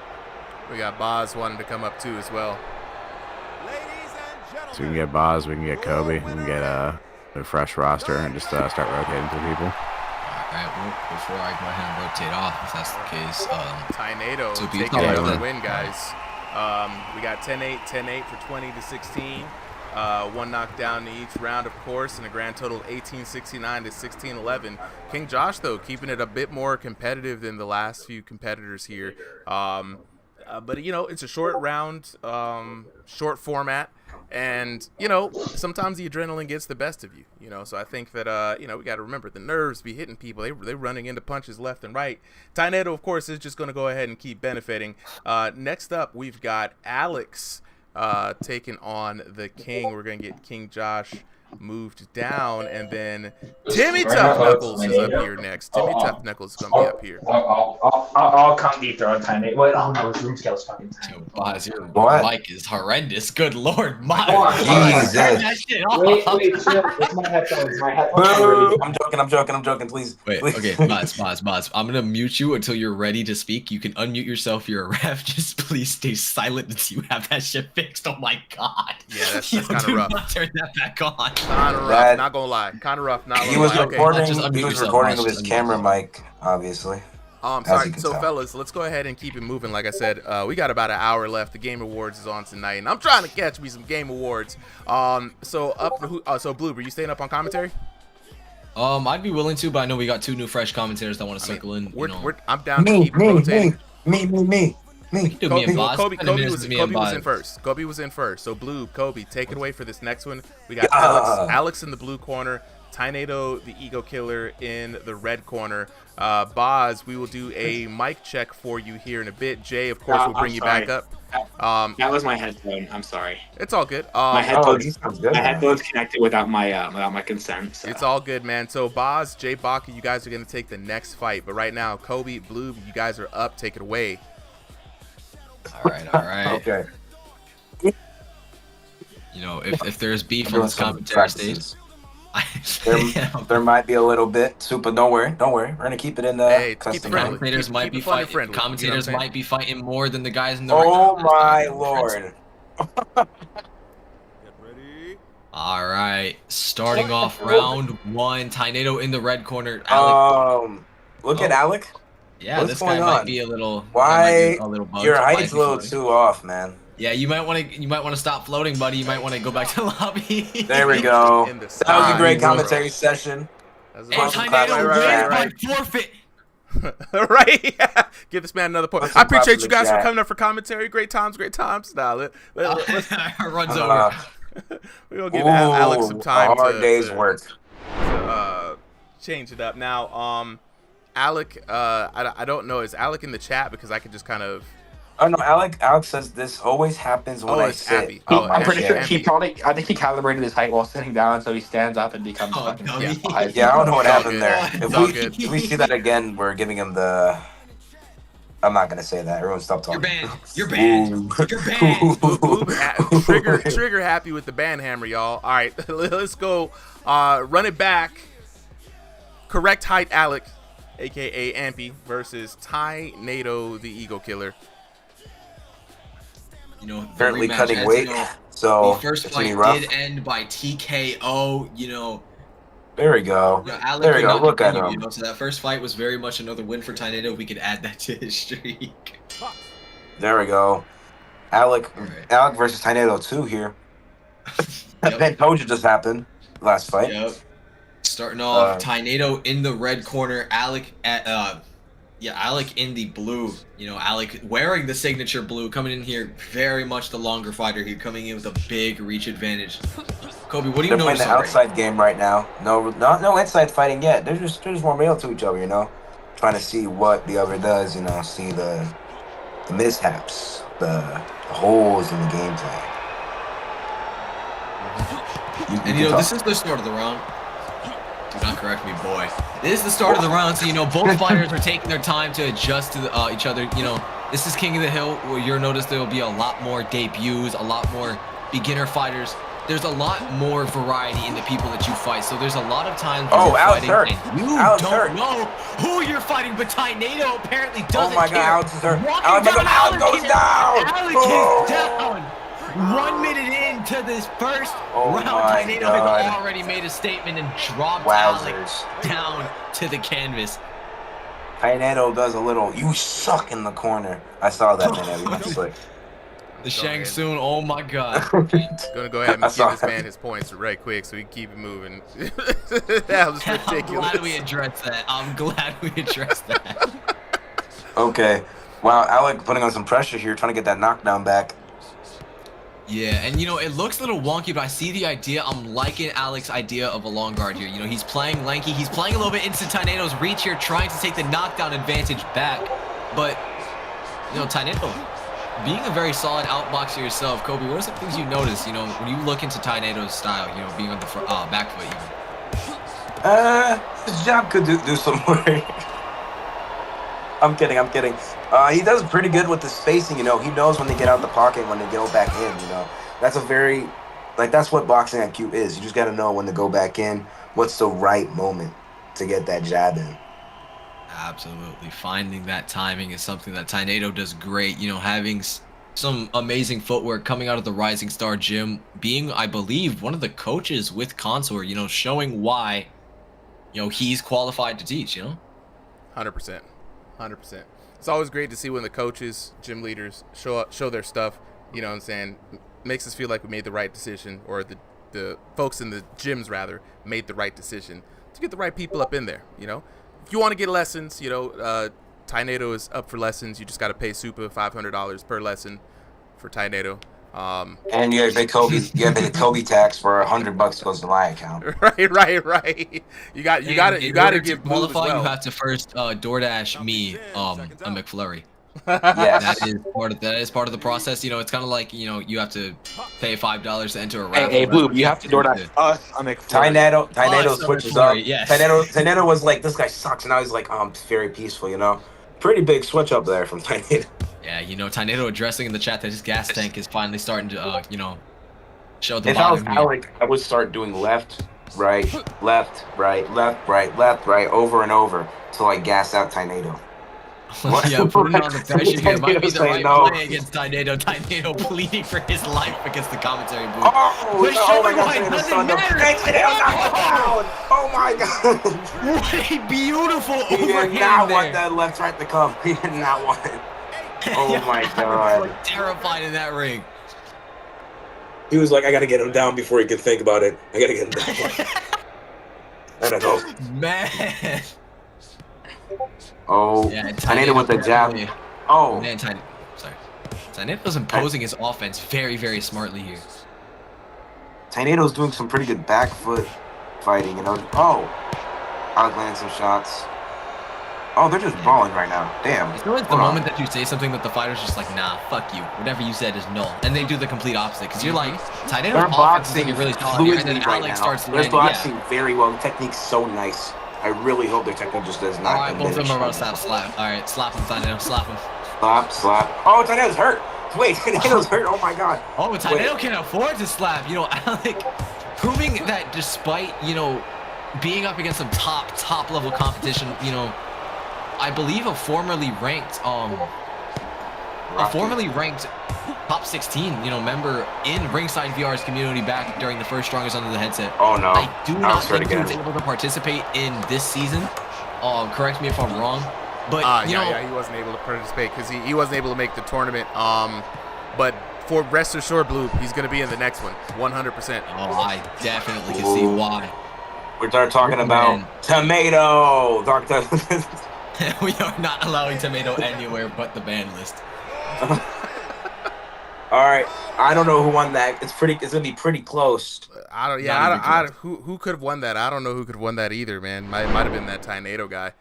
We got Boz wanting to come up too as well. So we can get Boz, we can get Kobe, we can get a fresh roster, and just start rotating through people. Alright, well, before I go ahead and rotate off, if that's the case, Tainado taking it on the win, guys. We got 10-8 for 20 to 16. One knockdown in each round, of course, and a grand total of 18-69 to 16-11. King Josh, though, keeping it a bit more competitive than the last few competitors here. But, you know, it's a short round, short format. And, you know, sometimes the adrenaline gets the best of you, you know. So I think that, you know, we got to remember the nerves be hitting people. They're running into punches left and right. Tainado, of course, is just going to go ahead and keep benefiting. Next up, we've got Alex taking on the King. We're going to get King Josh moved down, and then Timmy Tough Knuckles is up here next. Timmy Tough Knuckles is going to be up here. I'll come deep throw time. Wait, oh no, his room scale's fucking tiny. Boz, your What? mic is horrendous. Good lord, my Jesus. turn that shit off. Wait, chill. It's my headphones. My headphones are really I'm joking, please. Wait, Please. okay, Boz. I'm gonna mute you until you're ready to speak. You can unmute yourself. You're a ref. Just please stay silent until you have that shit fixed. Oh my god. Yeah, that's Yo, kind of do rough. not turn that back on. Kind of rough, That- not going to lie. Kind of rough, not He gonna was lie. Okay. recording. Just unmute He was yourself, recording Boz, with his just unmute camera yourself. mic, obviously. As Sorry. you can So, tell. fellas, let's go ahead and keep it moving. Like I said, we got about an hour left. The Game Awards is on tonight, and I'm trying to catch me some Game Awards. So Blue, were you staying up on commentary? I'd be willing to, but I know we got two new fresh commentators that want to circle in. I'm down to Me, keep rotating. me. Do me and Boz. Kobe 10 minutes was to me and Boz. in first. Kobe was in first. So Blue, Kobe, take it away for this next one. We got Yeah. Alex in the blue corner, Tainado the Ego Killer in the red corner. Boz, we will do a mic check for you here in a bit. Jay, of course, will bring you back up. That was my headphone. I'm sorry. It's all good. My Oh, headphones. he sounds good. My man. headphones connected without my consent. So. It's all good, man. So Boz, Jay, Baka, you guys are going to take the next fight. But right now, Kobe, Blue, you guys are up. Take it away. All right. Okay. You know, if there's beef on Doing this some commentary stage, practices. There might be a little bit. Super, don't worry. We're gonna keep it in the Hey, keep custom it friendly. mode. commentators Keep- might keep be it fun and fighting. friendly, you know Commentators what I'm might be fighting more than the guys in the Oh ring. my lord. Get ready. All right, starting off round one. Tainado in the red corner. Alec. Look at Alec. Yeah, what's this guy going might on? be a little. Why a little bugged. your Might height's a be little floating. too off, man. Yeah, you might want to stop floating, buddy. You might want to go back to the lobby. There we go. In the That was a side. great commentary session. And Right, Tainado right, wins by forfeit. Right. Yeah. Give this man another point. What's I the appreciate problem you guys with for that? coming up for commentary. Great times. Now, let's Runs Uh, over. we're going to give Alex some time a hard to day's work. change it up. Now, Alec, I don't know. Is Alec in the chat? Because I could just kind of... Oh no, Alex says this always happens when Oh, I it's sit. Abby. He- Oh, I'm pretty sure Abby. I think he calibrated his height while sitting down, so he stands up and becomes Oh, fucking dummy. high. Yeah, I don't know what It's all happened good. there. It's If all we, good. if we see that again, we're giving him the. I'm not gonna say that. Everyone, stop You're talking. banned. You're banned. Ooh. You're banned. Trigger happy with the ban hammer, y'all. All right, let's go. Run it back. Correct height, Alec, aka Ampy, versus Tainado the Ego Killer. You know, the Currently rematch, cutting as weight, you know, so the first it's gonna be fight rough. did end by TKO. You know, There we go. Alec There we could go. not Look at continue, him. You know, so that first fight was very much another win for Tainado. We could add that to his streak. There we go. Alec Alright. versus Tainado 2 here. Yep. Ben told you just happened last fight. Yep. Starting off, Uh, Tainado in the red corner, Alec in the blue. You know, Alec wearing the signature blue, coming in here very much the longer fighter here, coming in with a big reach advantage. Kobe, what do you They're know? playing the outside game right now. No inside fighting yet. They're just warming up to each other, you know, trying to see what the other does. You know, see the mishaps, the holes in the game plan. And you know, this is the start of the round. Do not correct me, boy. This is the start of the round, so you know both fighters are taking their time to adjust to each other. You know, this is King of the Hill, where you'll notice there will be a lot more debuts, a lot more beginner fighters. There's a lot more variety in the people that you fight, so there's a lot of times when Oh, you're Alex fighting hurt. and you Alex don't hurt. know who you're fighting, but Tainado apparently doesn't Oh my care. God, Alex is hurt. Walking Alex down, Alex goes is- down. Alex Oh. is down. 1 minute into this first Oh round, my Tainado God. has already made a statement and dropped Alex Wowzers. down to the canvas. Tainado does a little, you suck in the corner. I saw that, man. That was slick. The Go Shang ahead. Tsung, oh my god. Gonna go ahead and I give saw this that. man his points right quick so we can keep it moving. That was I'm ridiculous. glad we addressed that. I'm glad we addressed that. Okay. Wow, Alec putting on some pressure here, trying to get that knockdown back. Yeah, and you know, it looks a little wonky, but I see the idea. I'm liking Alex's idea of a long guard here. You know, he's playing lanky. He's playing a little bit into Tornado's reach here, trying to take the knockdown advantage back. But, you know, Tornado, being a very solid outboxer yourself, Kobe, what are some things you notice, you know, when you look into Tornado's style, you know, being on the back foot even? His jab could do some work. I'm kidding. He does pretty good with the spacing, you know. He knows when they get out the pocket, when they go back in, you know. That's a very, like, that's what boxing IQ is. You just got to know when to go back in, what's the right moment to get that jab in. Absolutely. Finding that timing is something that Tornado does great. You know, having some amazing footwork coming out of the Rising Star Gym, being, I believe, one of the coaches with Consor, you know, showing why, you know, he's qualified to teach, you know? 100%. 100%. It's always great to see when the coaches, gym leaders show their stuff. You know what I'm saying? Makes us feel like we made the right decision, or the folks in the gyms rather made the right decision to get the right people up in there. You know, if you want to get lessons, you know, Tornado is up for lessons. You just got to pay Supa $500 per lesson for Tornado. And you gotta pay the Kobe tax for $100 goes to my account. Right. You got to give Blue as qualify. well. You have to first DoorDash me a McFlurry. Yes. That is part of the process. You know, it's kind of like, you know, you have to pay $5 to enter a raffle. Hey, Blue, you have to DoorDash us a McFlurry. Tornado switches up. Yes. Tornado was like, this guy sucks, and now he's like, it's very peaceful, you know. Pretty big switch up there from Tornado. Yeah, you know, Tornado addressing in the chat that his gas tank is finally starting to, you know, show the If I was bottom here. Alec, I would start doing left, right, over and over till I gas out Tornado. Yeah, putting on the pressure here might be the right No. play against Tornado. Tornado pleading for his life against the commentary booth. Oh my God, It doesn't Tornado matter. Hey, Tornado knocked it down! Oh my God! What a beautiful He did overhand not there. want that left right to come. He did not want it. Oh my I was, God. like, terrified in that ring. He was like, I gotta get him down before he can think about it. I gotta get him down. I don't know. Man. Oh, Yeah, Tornado with the jab. Oh, Man, Tornado's imposing his offense very, very smartly here. Tornado's doing some pretty good back foot fighting, you know. Oh, Alec landing some shots. Oh, they're just balling right now. Damn. It's always the Hold on. moment that you say something that the fighter's just like, nah, fuck you. Whatever you said is null. And they do the complete opposite. Because you're like, Tornado's They're offense is boxing looking really solid here. And then fluidly right Alex now. starts They're landing. boxing Yeah. very well. The technique's so nice. I really hope their technique just does not All right, both of them are about to diminish. slap. All right, slap him, Tornado. Slap him. Slap. Oh, Tornado's hurt. Wait, Tornado's hurt. Oh my God. Oh, Tornado can afford to slap. You know, Alec proving that despite, you know, being up against some top level competition, you know, I believe a formerly ranked top 16, you know, member in Ringside VR's community back during the first Strongest Under the Headset. Oh no. I do I'll not start think he was again. able to participate in this season. Correct me if I'm wrong. But, you know, he wasn't able to participate because he wasn't able to make the tournament. But for rest assured, Blue, he's going to be in the next one, 100%. oh, I definitely can see why. We start talking about Man. Tomato. Doctor. We are not allowing Tomato anywhere but the ban list. All right. I don't know who won that. It's gonna be pretty close. Who could have won that? I don't know who could have won that either, man. Might have been that Tornado guy.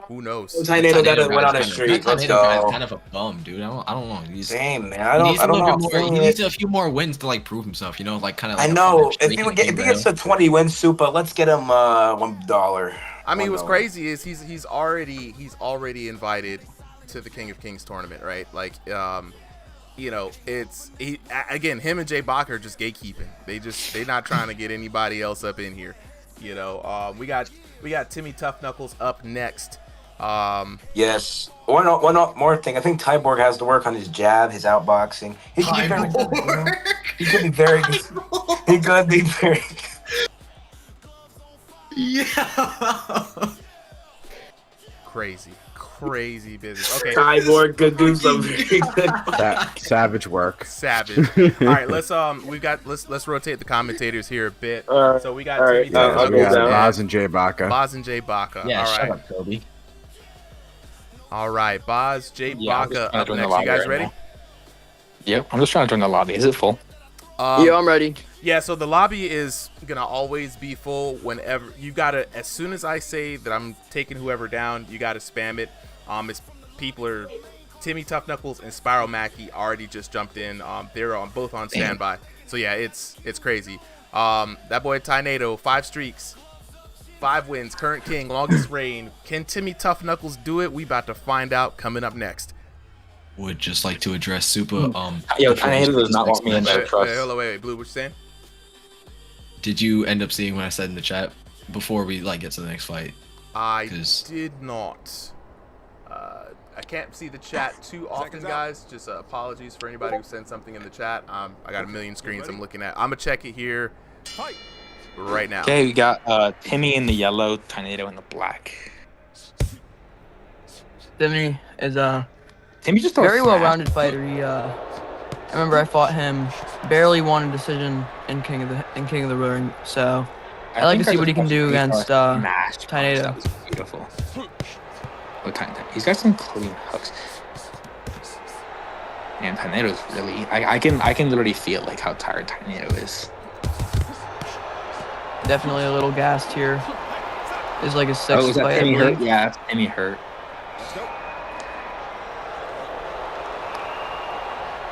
Who knows? Tornado got to guy's went on a kind of- streak. that Let's Tornado guy's go. kind of a bum, dude. I don't know. He's, Damn, man. he I needs a don't little know. bit more. He needs a few more wins to like prove himself. You know, like kind of. Like I a know. fun If streak he and gets to 20 wins, Supa, let's get him $1. I mean, what's $1. crazy is he's already invited to the King of Kings tournament, right? Like, you know, again, him and Jay Bach are just gatekeeping. They not trying to get anybody else up in here. You know, we got Timmy Tough Knuckles up next. Yes. One more thing. I think Tyborg has to work on his jab, his outboxing. He could be very good. You know? He could be very good. He could be very good. Yeah. Crazy. crazy business. Okay, Cyborg could do some very good. Savage work. savage. All right, let's let's rotate the commentators here a bit. All right. So we got All Timmy right, Tough I'll we go Knuckles down. got and Boz and Jay Baca. Boz and Jay Baca. Yeah, All shut right. up, Kobe. All right, Boz, Jay Yeah, I'm just Baca trying up to join the next. You lobby guys right ready? now. Yep, I'm just trying to join the lobby. Is it full? Yeah, I'm ready. Yeah, so the lobby is gonna always be full whenever you gotta. As soon as I say that I'm taking whoever down, you gotta spam it. It's people are Timmy Tough Knuckles and Spiral Mackey already just jumped in. They're on both on standby. So yeah, it's crazy. That boy Tornado, 5 streaks, 5 wins, current king, longest reign. Can Timmy Tough Knuckles do it? We about to find out coming up next. Would just like to address Super. Yo, Tornado does not want me in their Wait, trust. hold on, wait, Blue, what you saying? Did you end up seeing what I said in the chat before we get to the next fight? I 'Cause- did not. I can't see the chat too often, Seconds out. guys. Just apologies for anybody who sent something in the chat. I got a million screens I'm looking at. I'm gonna check it here Fight. right now. Okay, we got Timmy in the yellow, Tornado in the black. Timmy is Timmy just very well-rounded fighter. He I remember I fought him, barely won a decision in King of the Ring. So I like to see what he can do against Tornado. That was beautiful. Oh, he's got some clean hooks. And Tornado's really. I can literally feel like how tired Tornado is. Definitely a little gassed here. Is like his Oh, sixth is that fight. I Timmy hurt? believe. Yeah, that's Timmy hurt. Let's go.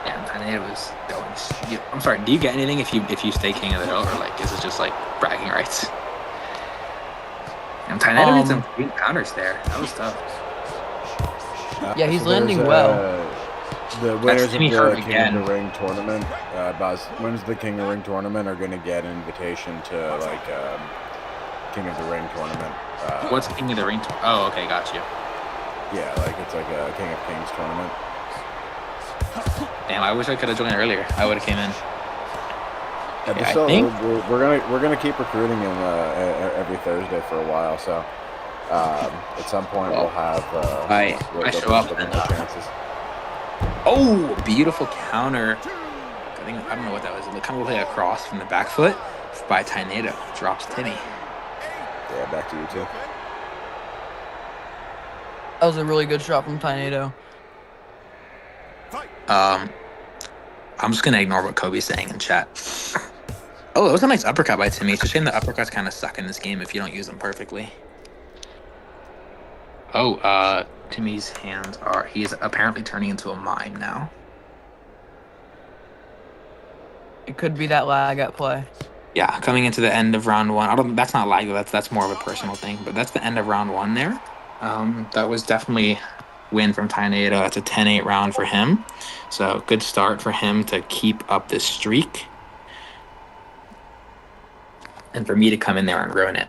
Yeah, Tornado is going. I'm sorry. Do you get anything if you stay King of the Hill, or like is it just like bragging rights? And Tornado did some clean counters there. That was tough. Yeah, he's So landing there's, well. The winners of Timmy the hurt King again. of the Ring tournament, Boz, winners of the King of the Ring tournament are going to get an invitation to like King of the Ring tournament. What's King of the Ring? Oh, okay, got you. Yeah, like it's like a King of Kings tournament. Damn, I wish I could have joined earlier. I would have came in. Yeah, but I still, think- we're gonna keep recruiting him every Thursday for a while. So at some point we'll have I show up more and, chances. Oh, beautiful counter. I don't know what that was. It kind of like a cross from the back foot by Tornado. Drops Timmy. Yeah, back to you too. That was a really good shot from Tornado. I'm just gonna ignore what Kobe's saying in chat. Oh, it was a nice uppercut by Timmy. It's a shame the uppercuts kind of suck in this game if you don't use them perfectly. Oh, Timmy's hands are. He's apparently turning into a mime now. It could be that lag at play. Yeah, coming into the end of round one. I don't. That's not lag. That's more of a personal thing. But that's the end of round one there. That was definitely win from Tornado. That's a 10-8 round for him. So good start for him to keep up this streak. And for me to come in there and ruin it.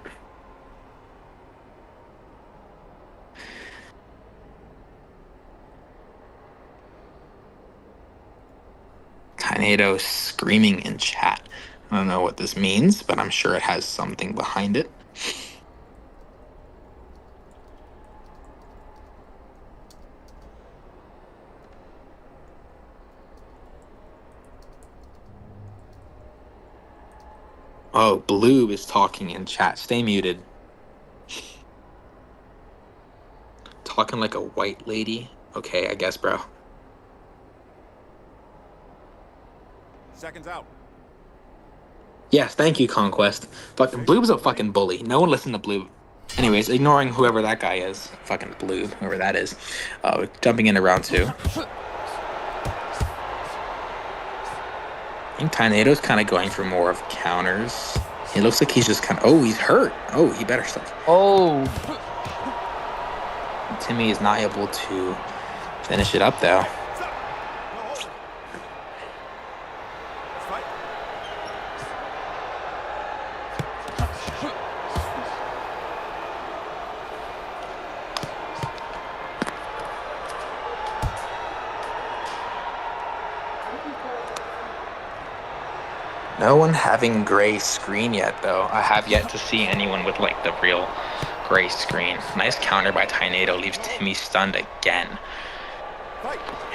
Tornado screaming in chat. I don't know what this means, but I'm sure it has something behind it. Oh, Blue is talking in chat. Stay muted. Talking like a white lady. Okay, I guess, bro. Seconds out. Yes, thank you, Conquest. Fucking Blue was a fucking bully. No one listened to Blue. Anyways, ignoring whoever that guy is. Fucking Blue, whoever that is. Jumping into round two. I think Tornado's kind of going for more of counters. It looks like he's just kind of... Oh, he's hurt. Oh, he better start. Oh, Timmy is not able to finish it up, though. Let's fight. No one having gray screen yet, though. I have yet to see anyone with, like, the real Great screen. Nice counter by Tainado. Leaves Timmy stunned again.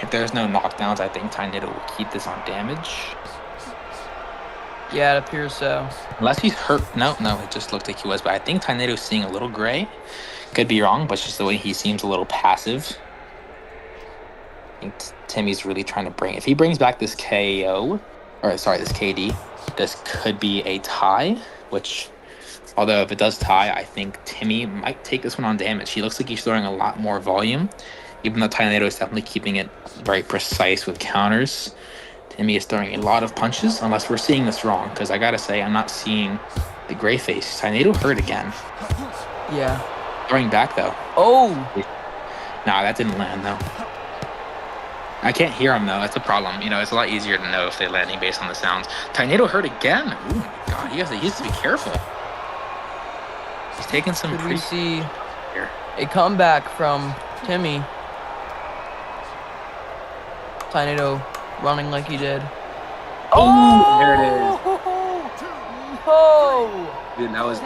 If there's no knockdowns, I think Tainado will keep this on damage. Yeah, it appears so. Unless he's hurt. No, it just looked like he was. But I think Tainedo's seeing a little gray. Could be wrong, but it's just the way he seems a little passive. I think Timmy's really trying to bring... If he brings back this KO... this KD, this could be a tie, which... Although if it does tie, I think Timmy might take this one on damage. He looks like he's throwing a lot more volume, even though Tainado is definitely keeping it very precise with counters. Timmy is throwing a lot of punches, unless we're seeing this wrong, because I gotta say, I'm not seeing the gray face. Tainado hurt again. Yeah. Throwing back, though. Oh! Nah, that didn't land, though. I can't hear him, though. That's a problem. You know, it's a lot easier to know if they're landing based on the sounds. Tainado hurt again. Oh, my God. He has to be careful. He's taking some... Could we see a comeback from Timmy? Tainado running like he did. Oh! There it is. Oh! Dude, that was...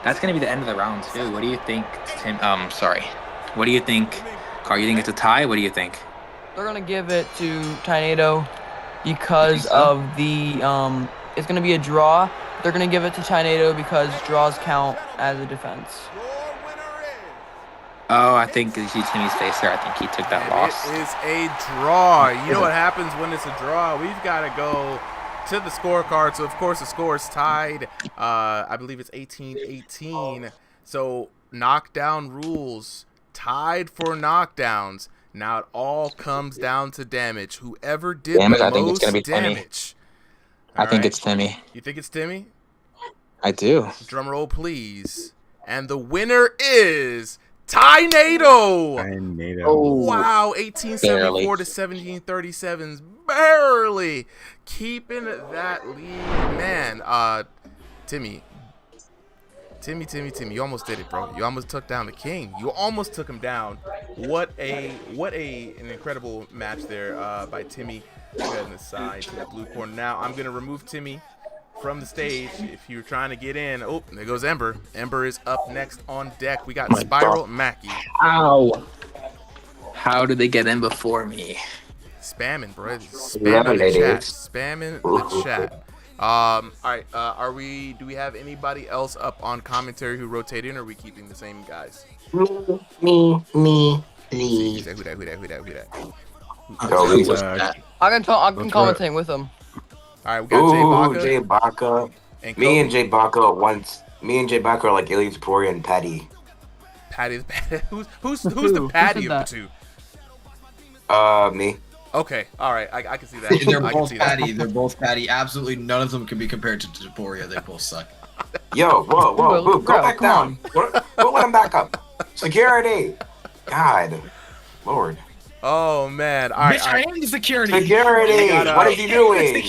That's going to be the end of the round, too. What do you think, Tim? What do you think? Carl, you think it's a tie? What do you think? They're going to give it to Tainado because of the... it's going to be a draw. They're going to give it to Tainado because draws count as a defense. Oh, I think you see Timmy's face there. I think he took that loss. It is a draw. You know what happens when it's a draw? We've got to go to the scorecard. So, of course, the score is tied. I believe it's 18-18. So, knockdown rules. Tied for knockdowns. Now it all comes down to damage. Whoever did the most I think it's gonna be damage. I think it's Timmy. You think it's Timmy? I do. Drum roll, please. And the winner is Tainado. Oh. Wow, 1874 to 1737. Barely keeping that lead. Man, Timmy, you almost did it, bro. You almost took down the king. You almost took him down. What an incredible match there by Timmy. Heading aside to the blue corner. Now I'm gonna remove Timmy from the stage. If you're trying to get in, oh, there goes Ember. Ember is up next on deck. We got Spiral Mackie. Ow! How did they get in before me? Spamming, bro. Spamming the chat. Spamming the chat. All right. Do we have anybody else up on commentary who rotated in, or are we keeping the same guys? Me. Who that? I can commentate with them. All right, we got Jay Baca. Me and Jay Baca once. Me and Jay Baca are like Ilya Taporia and Patty. Patty, who's the Patty of the two? Me. Okay, all right, I can see that. They're both Patty. They're both Patty. Absolutely none of them can be compared to Taporia. They both suck. Yo, whoa, go back down. Go let him back up. Security. God, Lord. Oh man! All right, I am the security. What is he doing?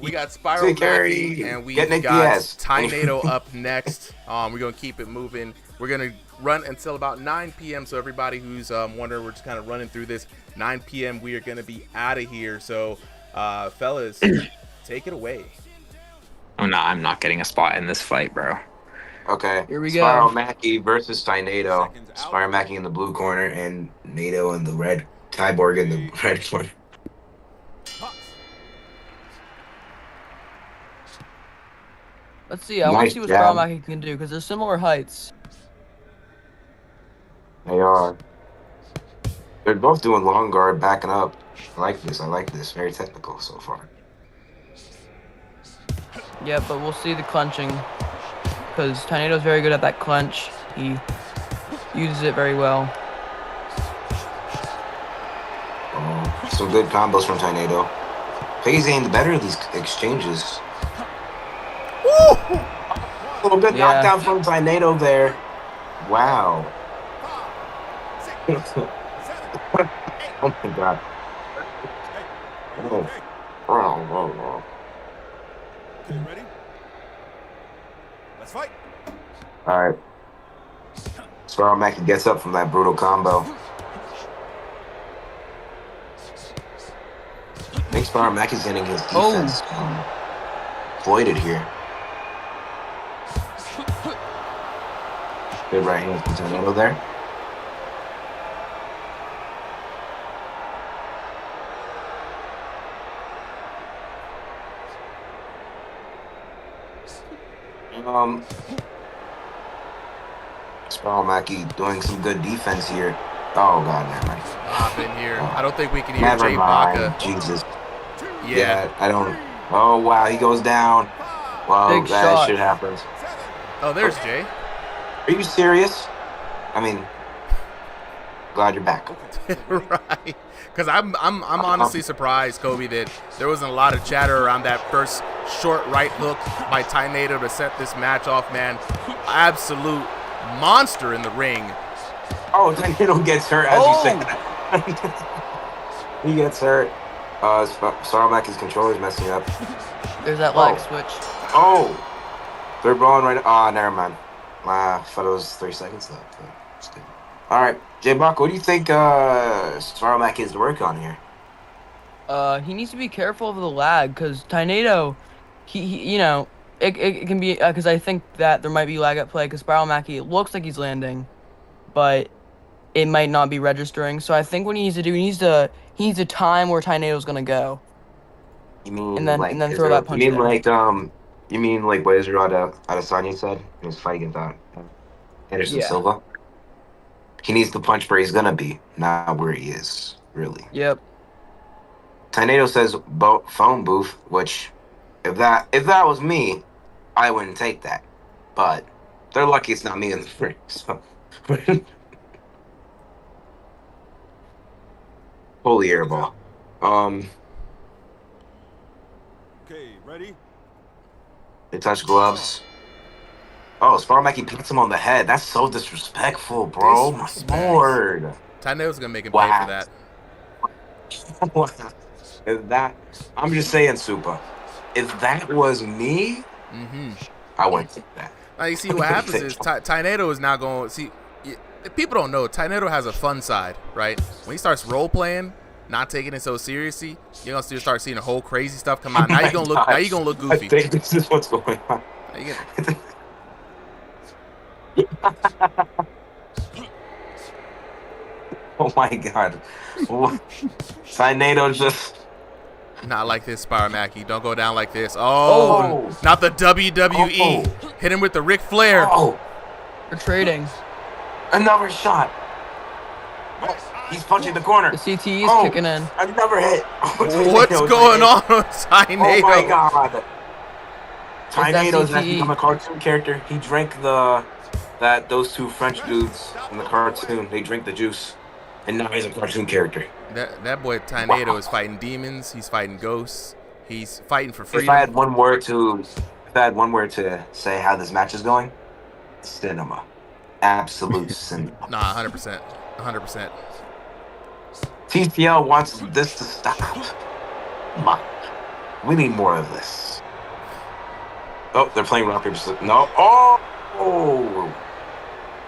We got Spiral Mackie, and we got Tainado up next. We're gonna keep it moving. We're gonna run until about 9 p.m. So everybody who's wondering, we're just kind of running through this. 9 p.m. We are gonna be out of here. So, fellas, take it away. Oh no, I'm not getting a spot in this fight, bro. Okay. Here we go. Spiral Mackie versus Tainado. Spiral Mackie in the blue corner and Nato in the red. Kyborg in the red corner. Let's see. I want to see what Spiral Mackie can do because they're similar heights. They are. They're both doing long guard, backing up. I like this. Very technical so far. Yeah, but we'll see the clenching because Tainado's very good at that clench. He uses it very well. Some good combos from Tainado. FaZe aimed better at these exchanges. Woo! A little bit knockdown from Tainado there. Wow. Oh my god. Oh. Okay, ready? Let's fight. Alright. Spiral Mackie gets up from that brutal combo. I think Spiral Mackie's getting his defense voided here. Good right hand from Tanito there. Spiral Mackie doing some good defense here. Oh god, never mind. Hop in here. I don't think we can hear Never Jay mind. Baca. Jesus. Yeah. I don't. Oh wow, he goes down. Well, Big that shot. shit happens. Oh, there's Jay. Are you serious? I mean, glad you're back. Right. Because I'm honestly surprised, Kobe, that there wasn't a lot of chatter around that first short right hook by Tainado to set this match off, man. Absolute monster in the ring. Oh, Tainado gets hurt as you say that. He gets hurt. Spiral Mackie's controller's messing up. There's that leg switch. Oh! They're blowing right. Ah, never mind. I thought it was 3 seconds left. All right, Jay Baca, what do you think Spiral Mackie has to work on here? He needs to be careful of the lag because Tainado, he you know, it can be because I think that there might be lag at play because Spiral Mackie, it looks like he's landing, but it might not be registering. So I think what he needs to do, he needs to time where Tainado's gonna go. You mean and then throw that punch. You mean like what Israel Adesanya said in his fight against Anderson Silva? He needs to punch where he's gonna be, not where he is, really. Yep. Tainado says phone booth, which if that was me, I wouldn't take that. But they're lucky it's not me in the ring. So holy airball. Okay, ready? They touch gloves. Oh, Spiral Mackie picks him on the head. That's so disrespectful, bro. My lord. Tainedo's gonna make him pay for that. If that, I'm just saying, Super. If that was me, I wouldn't take that. Now you see what happens is Tainado is now going. See, people don't know Tainado has a fun side, right? When he starts role playing, not taking it so seriously, you're gonna start seeing a whole crazy stuff come out. Now you're gonna look. Now you're gonna look goofy. I think this is what's going on. Oh my god. Tainado just. Not like this, Spiral Mackie. Don't go down like this. Oh, not the WWE. Oh. Hit him with the Ric Flair. Oh. We're trading. Another shot. He's punching the corner. The CTE is kicking in. Another hit. What's going on with Tainado? Oh my god. Tainado's has become a cartoon character. He drank those two French dudes in the cartoon. They drink the juice. And now he's a cartoon character. That boy Tainado is fighting demons. He's fighting ghosts. He's fighting for freedom. If I had one word to say how this match is going, cinema. Absolute cinema. Nah, 100%. 100%. TCL wants this to stop. Come on. We need more of this. Oh, they're playing rock, paper, scissors. No. Oh!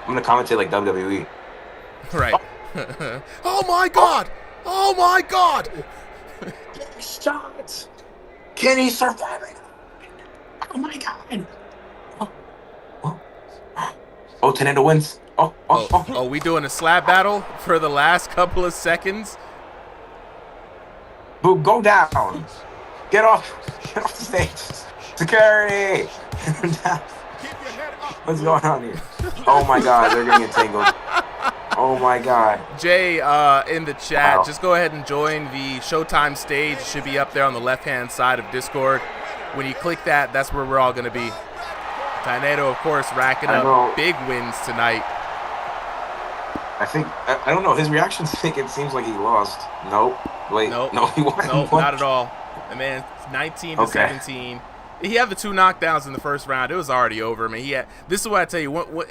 I'm going to commentate like WWE. Right. Oh my god! Oh my god! Shots! Can he survive it? Oh my god! Oh, Tainado wins. Oh, we doing a slap battle for the last couple of seconds? Boo, go down. Get off the stage. Security! What's going on here? Oh my god, they're getting entangled. Oh my god. Jay, in the chat, just go ahead and join the Showtime stage. It should be up there on the left-hand side of Discord. When you click that, that's where we're all going to be. Tainado, of course, racking up big wins tonight. I don't know. His reactions think it seems like he lost. Nope. Wait. Nope. No, he won. Nope, not at all. The man, 19 to 17. He had the 2 knockdowns in the first round. It was already over. I mean, this is what I tell you.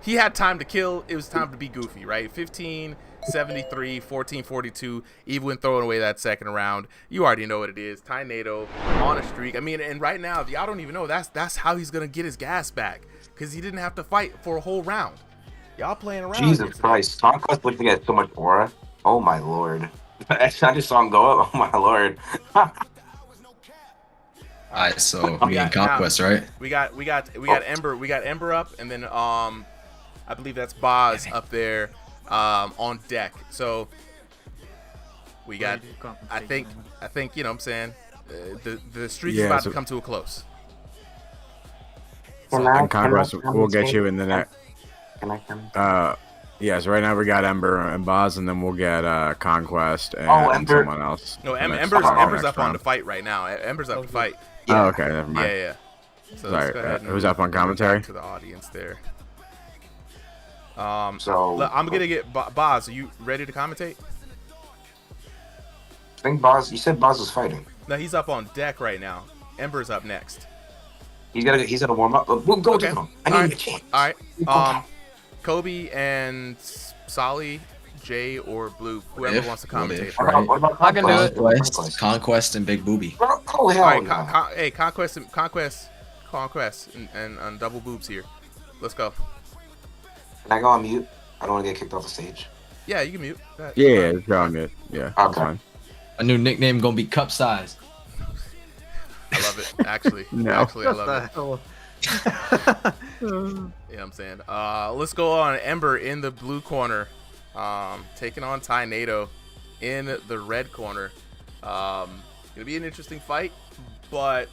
He had time to kill. It was time to be goofy, right? 15, 73, 14, 42. Even when throwing away that second round, you already know what it is. Tainado on a streak. I mean, and right now, y'all don't even know that's how he's gonna get his gas back because he didn't have to fight for a whole round. Y'all playing around. Jesus Christ, Conquest looking at so much aura. Oh my lord. I just saw him go up. Oh my lord. Alright, so we got Conquest, right? We got Ember up, and then I believe that's Boz up there on deck. So we got, I think, you know what I'm saying, the streak is about to come to a close. And Conquest will get you in the next. Yeah, so right now we got Ember and Boz, and then we'll get Conquest and someone else. No, Ember's up on the fight right now. Ember's up to fight. Oh, okay, never mind. Yeah. So sorry, who's up on commentary? To the audience there. So I'm gonna get Boz. Are you ready to commentate? I think Boz. You said Boz was fighting. No, he's up on deck right now. Ember's up next. He's gotta warm up. We'll go to him. I need a chance. All right. Kobe and Solly, Jay, or Blue, whoever wants to commentate. What about I can do it. Conquest and Big Booby. Oh hell All right, no. hey, Conquest, and double boobs here. Let's go. Can I go on mute? I don't want to get kicked off the stage. Yeah, you can mute. Yeah, go on mute. Yeah, that's fine. A new nickname gonna be Cup Size. I love it. Actually, I love it. You know what I'm saying? Let's go on Ember in the blue corner, taking on Tynado in the red corner. Gonna be an interesting fight, but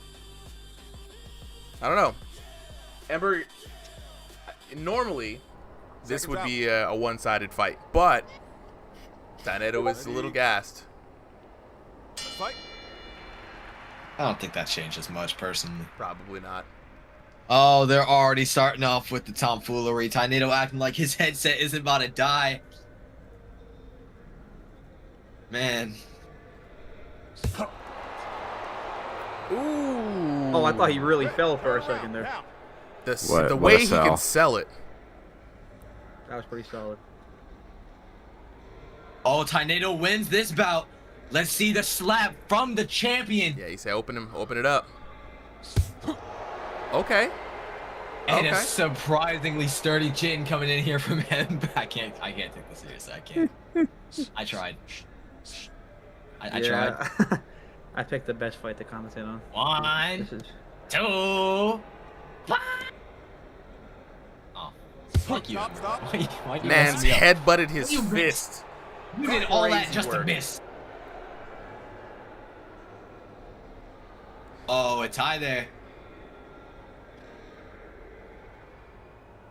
I don't know. Ember, normally this would be a one-sided fight, but Tynado is a little gassed. Fight. I don't think that changes much, personally. Probably not. Oh, they're already starting off with the tomfoolery. Tynado acting like his headset isn't about to die. Man. Ooh. Oh, I thought he really fell for a second there. The way he can sell it. That was pretty solid. Oh, Tynado wins this bout. Let's see the slap from the champion. Yeah, he said open it up. Okay. And a surprisingly sturdy chin coming in here from him. I can't take this seriously. I can't. I tried. I tried. I picked the best fight to commentate on. 1, 2, 1. Oh, fuck you. Stop. Man's head butted his fist. You did all that just to miss. Oh, a tie there.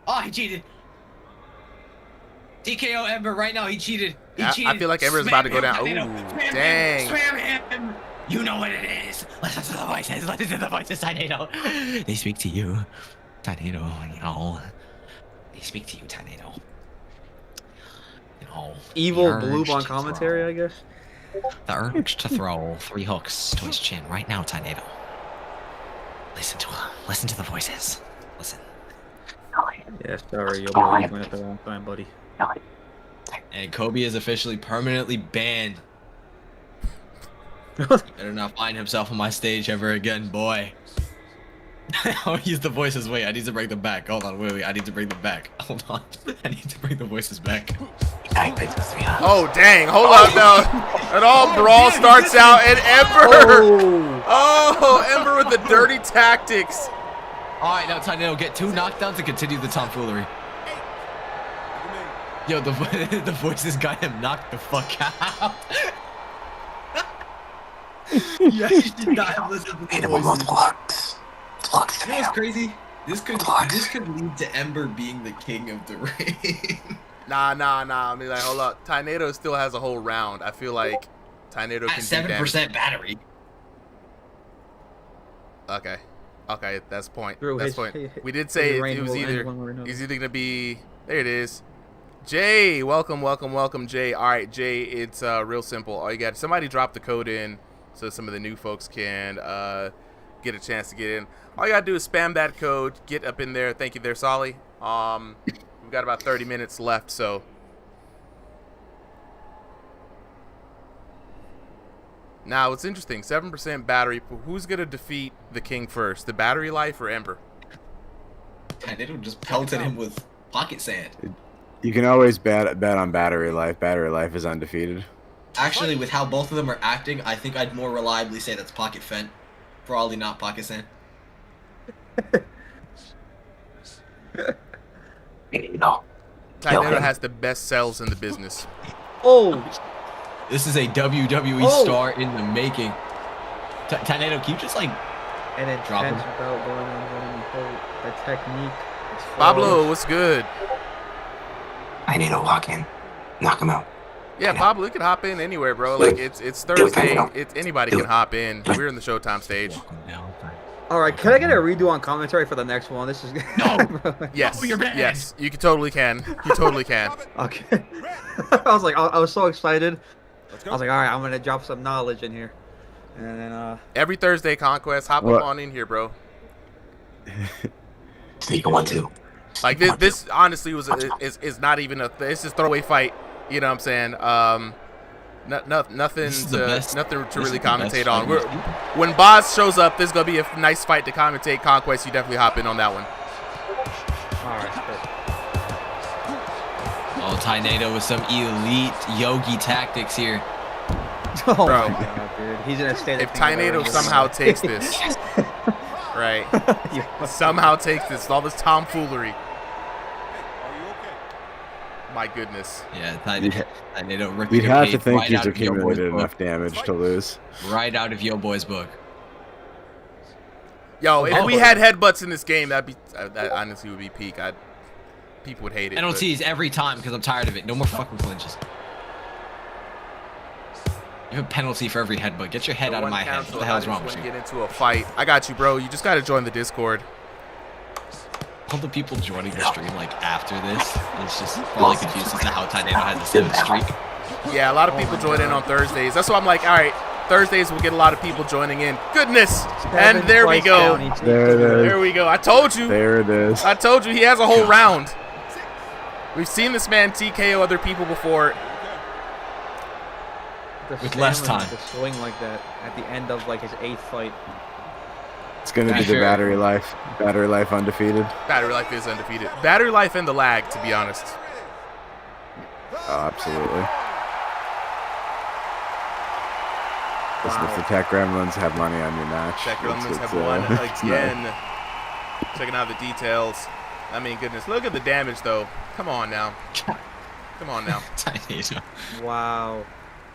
Oh, he cheated. TKO Ember right now. He cheated. Cheated. I feel like Ember's about to go down. Ooh, dang. Spam him. You know what it is. Listen to the voices. Listen to the voices, Tynado. They speak to you, Tynado. You know. They speak to you, Tynado. You know. Evil Blue on commentary, I guess. The urge to throw 3 hooks to his chin right now, Tynado. Listen to him. Listen to the voices. Listen. Yeah, sorry, you'll be leaving at the wrong time, buddy. And Kobe is officially permanently banned. He better not find himself on my stage ever again, boy. I'll use the voices. Wait, I need to bring them back. Hold on, wait, I need to bring them back. Hold on. I need to bring the voices back. Oh, dang. Hold up now. It all brawl starts out and Ember. Oh, Ember with the dirty tactics. All right, now Tynado get 2 knockdowns to continue the tomfoolery. Yo, the voices got him knocked the fuck out. Yeah, you did not have listened to the voices. You know what's crazy? This could lead to Ember being the king of the ring. Nah. I mean, like, hold up. Tynado still has a whole round. I feel like Tynado can do 7% battery. Okay, that's point. Through That's his- point. We did say it was either one way or another. he's either gonna be. There it is. Jay, welcome, Jay. All right, Jay, it's real simple. All you got, somebody drop the code in so some of the new folks can get a chance to get in. All you gotta do is spam that code, get up in there. Thank you there, Solly. We've got about 30 minutes left, so. Now, it's interesting, 7% battery. Who's gonna defeat the king first, the battery life or Ember? Tynado just pelted him with pocket sand. You can always bet on battery life. Battery life is undefeated. Actually, with how both of them are acting, I think I'd more reliably say that's pocket fent. Probably not pocket sand. Tainado has the best cells in the business. Oh, This is a WWE Oh. star in the making. Tainado, can you just like an Drop him. intense bout going on. The technique. It's Pablo, flawless. what's good? I need to lock in. Knock him out. Yeah, Pablo, you can hop in anywhere, bro. Like it's Thursday. It's anybody can hop in. We're in the Showtime stage. All right, can I get a redo on commentary for the next one? This is Yes, yes, you totally can. You totally can. Okay. I was like, I was so excited. I was like, all right, I'm gonna drop some knowledge in here, and then Every Thursday, Conquest, hop What? up on in here, bro. Sneak 1-2. Like this honestly is not even it's just throwaway fight. You know what I'm saying? Nothing This is the to best- nothing to this really is the best commentate fight on. we've When Boz shows up, there's gonna be a nice fight to commentate. Conquest, you definitely hop in on that one. all right. Perfect. Oh, Tainado with some elite yogi tactics here. Oh Bro. my god, dude, he's in a state. If Tainado somehow takes this, right? Somehow takes this, all this tomfoolery. My goodness. Yeah, Tainado ripping You'd a have to page think right he's out of Yo Boy's accumulated book. enough damage to lose. Right out of Yo Boy's book. Yo, if Oh. we had headbutts in this game, that honestly would be peak. People would hate it. but- Penalties every time because I'm tired of it. No more fucking clinches. You have a penalty for every headbutt. Get your head The out of one my head. counsel, What the hell is I wrong just with wanna you? get into a fight. I got you, bro. You just got to join the Discord. All the people joining the stream like after this, it's just really confused as to how Tainado has a 7 streak. Yeah, a lot of people join in on Thursdays. That's why I'm like, all right, Thursdays we'll get a lot of people joining in. Goodness. And there we go. There it is. There we go. I told you. There it is. I told you he has a whole round. We've seen this man TKO other people before. With less time. To swing like that at the end of like his 8th fight. It's gonna be the Sure. battery life. Battery life undefeated. Battery Life is undefeated. Battery Life and the lag, to be honest. Oh, absolutely. Listen, if the Tech Gremlins have money on your match, Tech Gremlins it's, have uh, won it's again. Checking out the details. I mean, goodness, look at the damage, though. Come on now. Come on now. Tainado. Wow.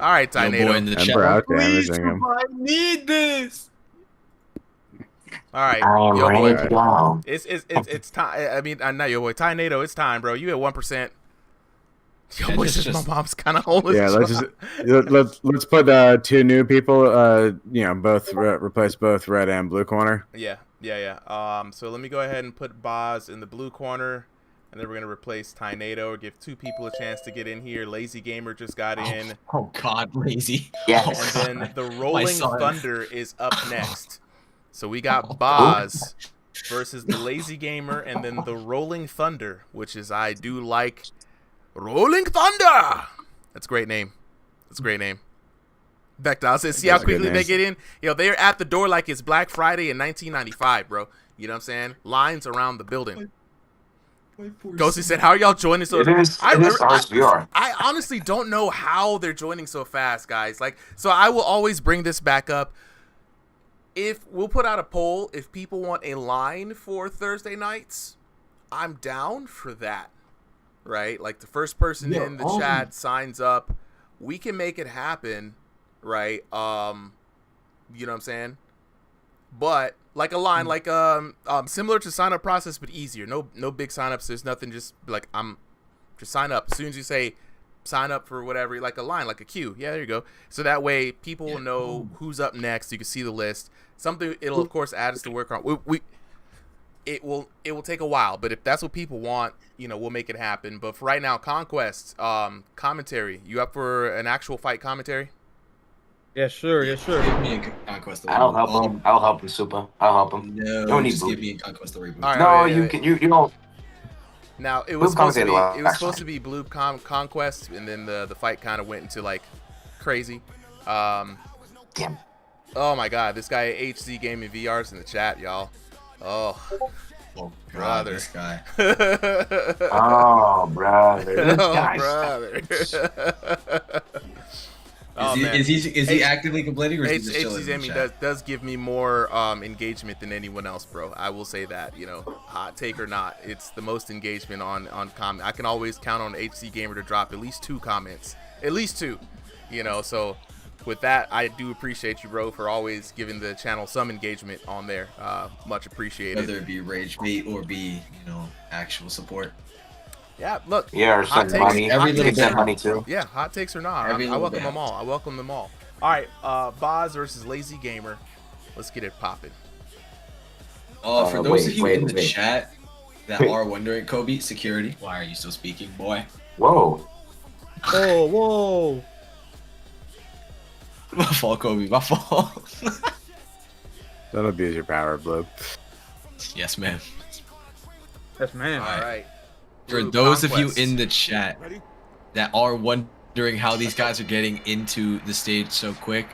All right, Yo boy in Tainado. the Ember chat. out damaging him. I need this. All right, I'm yo ready boy. to go. It's time. I mean, not yo boy. Tainado, it's time, bro. You at 1%. Yo Yeah, boy just- says my just- mom's kind of homeless. Yeah, let's put 2 new people. Both replace both red and blue corner. Yeah. So let me go ahead and put Boz in the blue corner, and then we're gonna replace Tainado. Give 2 people a chance to get in here. Lazy Gamer just got in, Oh God, lazy. Yes. and then the Rolling son. Thunder is up next. So we got Boz versus the Lazy Gamer, and then the Rolling Thunder, which is I do like Rolling Thunder. That's a great name. That's a great name. Vector says, see how That's a good quickly they name. get in? Yo, they're at the door like it's Black Friday in 1995, bro. You know what I'm saying? Lines around the building. Ghosty said, how are y'all joining so It is RSVR. I honestly don't know how they're joining so fast, guys. Like, so I will always bring this back up. If we'll put out a poll, if people want a line for Thursday nights, I'm down for that. Right? Like the first person Yeah, in the oh. chat signs up, we can make it happen, right? You know what I'm saying? But like a line, like similar to sign up process, but easier. No big signups. There's nothing. Just like just sign up as soon as you say sign up for whatever, like a line, like a queue. Yeah, there you go. So that way people will know who's up next. You can see the list. Something it'll of course add us to work on. It will take a while, but if that's what people want, you know, we'll make it happen. But for right now, Conquest commentary. You up for an actual fight commentary? Yeah, sure. Give me a Conquest. I'll help him. I'll help him, Super. I'll help him. No, don't need just blue. give me a Conquest the reboot. All right, No, all right, you all can. right. You don't. Now it was Blue supposed to be commentated last supposed time. to be Blue Conquest, and then the fight kind of went into like crazy. Damn. Oh my God, this guy at HZ Gaming VR's in the chat, y'all. Oh, Oh God, brother. this guy. Oh, brother. This Oh, guy's brother. Is he actively complaining, or is he just chilling in the HC chat? does give me more engagement than anyone else, bro. I will say that. Hot take or not, it's the most engagement on comment. I can always count on HC Gamer to drop at least 2 comments, at least 2. So with that, I do appreciate you, bro, for always giving the channel some engagement on there. Much appreciated. Whether it be rage bait or be actual support. Yeah, look. Yeah, or hot send money. Every little Send bit. money too. Yeah, hot takes or not, Every I little welcome bit. them all. I welcome them all. All right, Boz versus Lazy Gamer. Let's get it popping. For those wait, of you wait, in the wait. chat that Wait. are wondering, Kobe, security, why are you still speaking, boy? Whoa. Oh, whoa. My fault, Kobe. My fault. Don't abuse your power, Blue. Yes, ma'am. Yes, man. All right. For Blue those of Conquest. you in the chat that are wondering how these guys are getting into the stage so quick,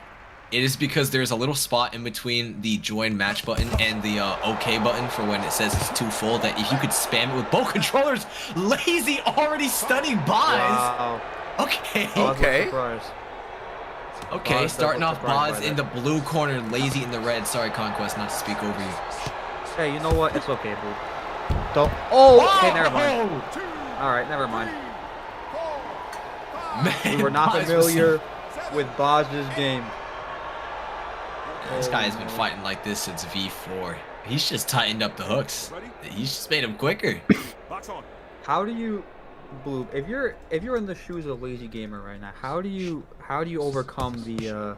it is because there's a little spot in between the join match button and the OK button for when it says it's too full, that if you could spam it with both controllers, Lazy already stunning buys. Wow. Okay. Okay. Okay, Boz starting definitely off surprised Boz by in the blue corner, Lazy in the red. Sorry, Conquest, not to speak over you. Hey, you know what? It's okay, boo. Don't. Oh, okay, never mind. All right, never mind. Man, We were not Boz was familiar with Boz's game. This guy has been fighting like this since V4. He's just tightened up the hooks. He's just made him quicker. How do you, Blue? If you're in the shoes of Lazy Gamer right now, how do you overcome the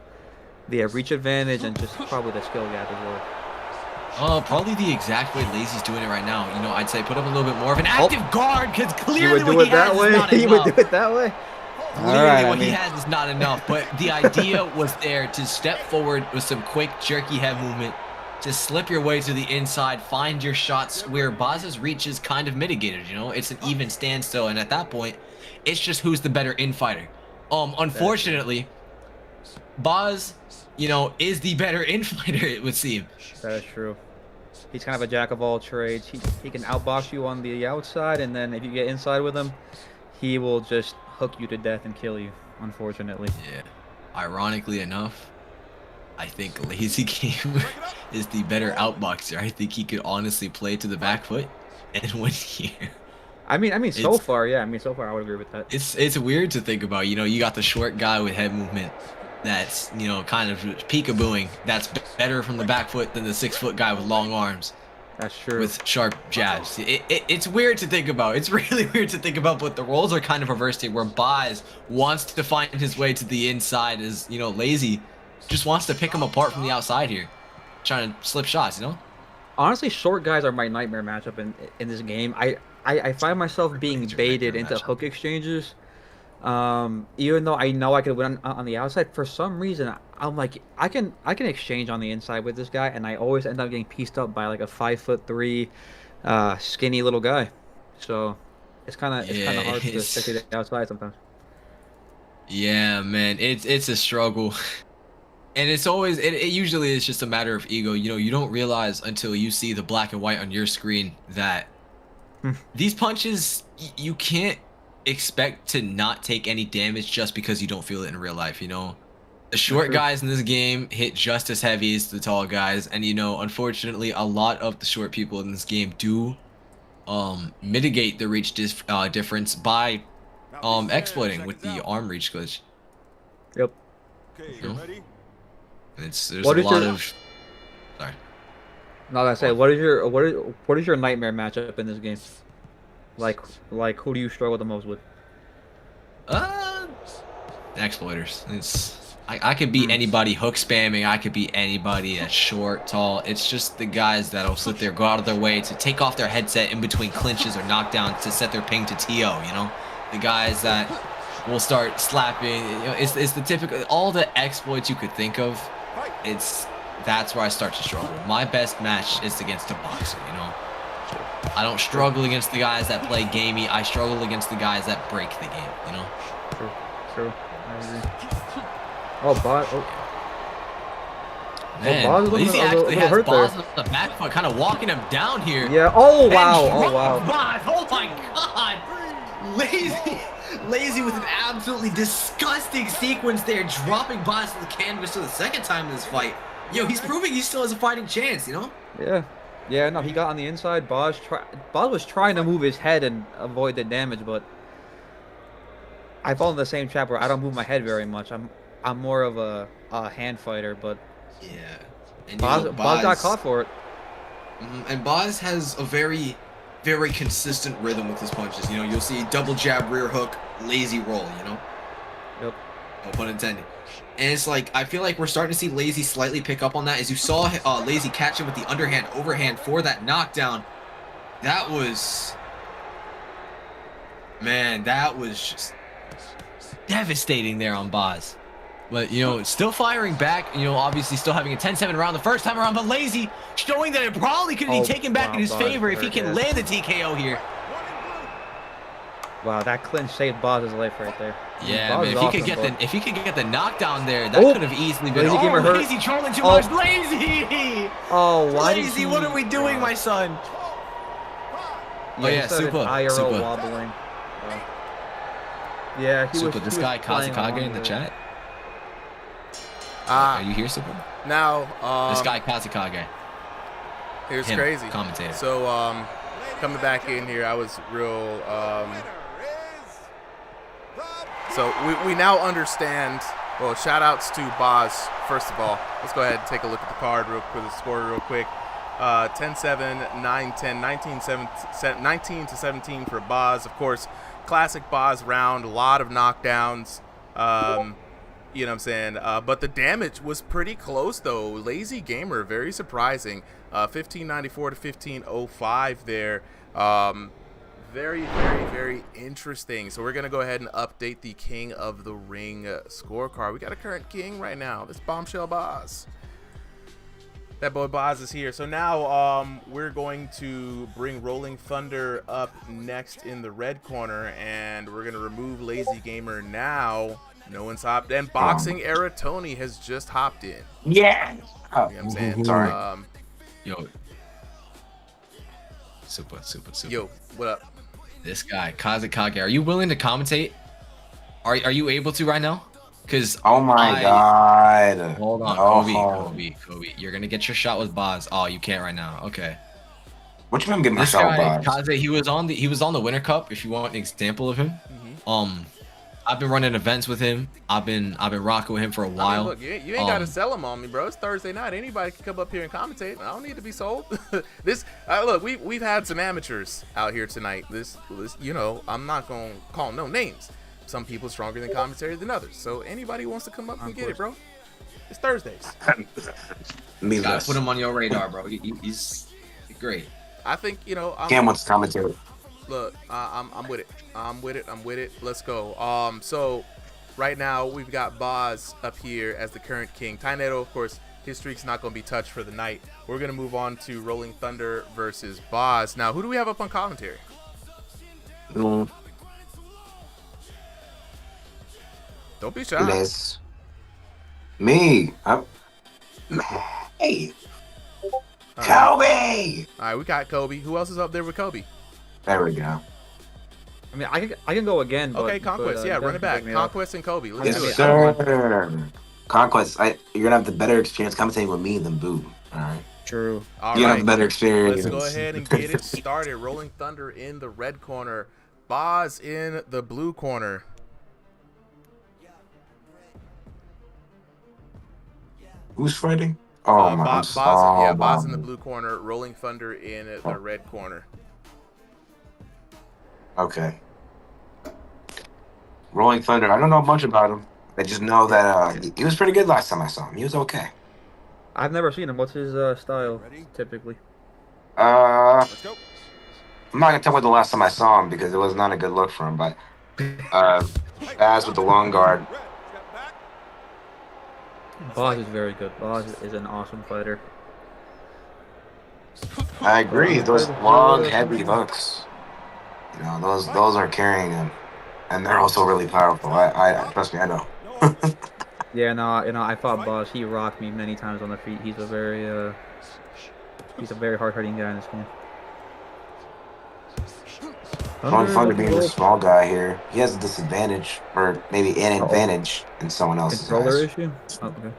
reach advantage and just probably the skill gap as well? Probably the exact way Lazy's doing it right now. I'd say put up a little bit more of an active guard, because You clearly would do what it he has that is way. not You would enough. do it that way. Clearly Alright, I what he mean- has is not enough, but the idea was there to step forward with some quick, jerky head movement, to slip your way to the inside, find your shots where Boz's reach is kind of mitigated, It's an even standstill, and at that point, it's just who's the better infighter. Unfortunately, Boz, is the better infighter, it would seem. That is true. He's kind of a jack of all trades. He can outbox you on the outside, and then if you get inside with him, he will just hook you to death and kill you, unfortunately. Yeah. Ironically enough, I think Lazy Gamer is the better outboxer. I think he could honestly play to the back foot and win here. I mean, so far, yeah. So far, I would agree with that. It's weird to think about. You got the short guy with head movement that's, kind of peekabooing. That's better from the back foot than the 6-foot guy with long arms. That's true. With sharp jabs. It's weird to think about. It's really weird to think about, but the roles are kind of reversed here, where Boz wants to find his way to the inside, as, Lazy just wants to pick him apart from the outside here. Trying to slip shots, Honestly, short guys are my nightmare matchup in this game. I find myself being baited into hook exchanges. Even though I know I could win on the outside, for some reason I'm like, I can exchange on the inside with this guy, and I always end up getting pieced up by like a 5'3", skinny little guy. So it's kind of hard to stick to the outside sometimes. Yeah, man, it's a struggle. And it's always, it usually is just a matter of ego. You don't realize until you see the black and white on your screen that these punches, you can't expect to not take any damage just because you don't feel it in real life, The short guys in this game hit just as heavy as the tall guys, and unfortunately, a lot of the short people in this game do mitigate the reach difference by exploiting with the arm reach glitch. Yep. There's a lot of. Sorry. No, I say, what is your nightmare matchup in this game? Like who do you struggle the most with? Exploiters. I could beat anybody hook spamming. I could beat anybody that's short, tall. It's just the guys that'll sit there, go out of their way to take off their headset in between clinches or knockdowns to set their ping to TO. The guys that will start slapping. It's the typical, all the exploits you could think of. That's where I start to struggle. My best match is against a boxer. I don't struggle against the guys that play gamey. I struggle against the guys that break the game. True. I agree. Oh, Boz. Oh. Man, Boz is Lazy a actually little has hurt Boz there. on the back foot, kind of walking him down here. Yeah. Oh And wow. Oh drop wow. Boz. Oh my God. Lazy with an absolutely disgusting sequence there, dropping Boz to the canvas for the second time in this fight. Yo, he's proving he still has a fighting chance, you know? Yeah. Yeah, no, he got on the inside. Boz was trying to move his head and avoid the damage, but I fall in the same trap where I don't move my head very much. I'm more of a hand fighter, but Yeah. And Boz got caught for it. And Boz has a very, very consistent rhythm with his punches. You know, you'll see double jab, rear hook, lazy roll, you know? Yep. No pun intended. And it's like, I feel like we're starting to see Lazy slightly pick up on that. As you saw Lazy catch him with the underhand, overhand for that knockdown. That was... Man, that was just devastating there on Boz. But, you know, still firing back, you know, obviously still having a 10-7 round the first time around, but Lazy showing that it probably could be taken back in his favor if he can land the TKO here. Wow, that clinch saved Boz's life right there. Yeah, Boz man, is if he could get the knockdown there, that Oh! could have easily been. Lazy gamer hurt. Lazy trolling too Oh. much. Lazy! Oh, why did Lazy, he... what are we doing, my son? Oh yeah, he started Super. IRL Super. wobbling. Yeah, he Super, was. this he guy was playing Kazekage along in the with it. chat. Are you here, Super? Now, This guy Kazekage. here's Him, crazy. commentator. So, coming back in here, I was real. So we now understand. Well, shout outs to Boz. First of all, let's go ahead and take a look at the card real quick, the score real quick. 10-7, 9-10, 19 to 17 for Boz. Of course, classic Boz round, a lot of knockdowns. You know what I'm saying? But the damage was pretty close, though. Lazy Gamer, very surprising. 1594 to 1505 there. Very, very, very interesting. So we're going to go ahead and update the King of the Ring scorecard. We got a current king right now. This Bombshell Boz. That boy Boz is here. So now we're going to bring Rolling Thunder up next in the red corner. And we're going to remove Lazy Gamer now. No one's hopped. And Boxing Era Tony has just hopped in. Yeah. You know what I'm saying? Sorry. Yo. Super. Yo, what up? This guy, Kazekage, are you willing to commentate? Are you able to right now? Because Oh my god. Hold on, Oh. Kobe. You're gonna get your shot with Boz. Oh, you can't right now. Okay. What you mean I'm getting my This shot, guy, Boz? Kaze, he was on the Winter Cup. If you want an example of him, I've been running events with him. I've been rocking with him for a while. I mean, look, you ain't got to sell them on me, bro. It's Thursday night. Anybody can come up here and commentate. I don't need to be sold. Look, we've had some amateurs out here tonight. This, you know, I'm not gonna call no names. Some people stronger than commentary than others. So anybody who wants to come up and get it, bro. It's Thursdays. Me Gotta less. put him on your radar, bro. He's great. I think, you know, Cam wants to commentate. Look, I'm with it. I'm with it. Let's go. So right now we've got Boz up here as the current king. Tainedo, of course, his streak's not going to be touched for the night. We're going to move on to Rolling Thunder versus Boz. Now, who do we have up on commentary? Mm, Don't be shy. Liz. Me. Hey. Kobe. All right, we got Kobe. Who else is up there with Kobe? There we go. I mean, I can go again. But, Okay, Conquest. but, yeah, run it back. pick me up. Conquest and Kobe. Let's do Yes, it. sir. Conquest. You're gonna have the better experience commentating with me than Boo. All right. True. All You have right. the better experience. Let's go ahead and get it started. Rolling Thunder in the red corner. Boz in the blue corner. Who's fighting? Oh my Boz in the blue corner. Rolling Thunder in the red corner. Okay. Rolling Thunder. I don't know much about him. I just know that he was pretty good last time I saw him. He was okay. I've never seen him. What's his style typically? I'm not gonna tell you the last time I saw him because it was not a good look for him. But Baz with the long guard. Boz is very good. Boz is an awesome fighter. I agree. Those long, heavy hooks. You know, those are carrying him, and they're also really powerful. I trust me. I know. Yeah, no, you know, I fought Boz. He rocked me many times on the feet. He's a very hard-hitting guy in this game. Thunder being the little small guy here, he has a disadvantage, or maybe an Uh-oh. advantage in someone else's controller eyes. issue. Oh, okay.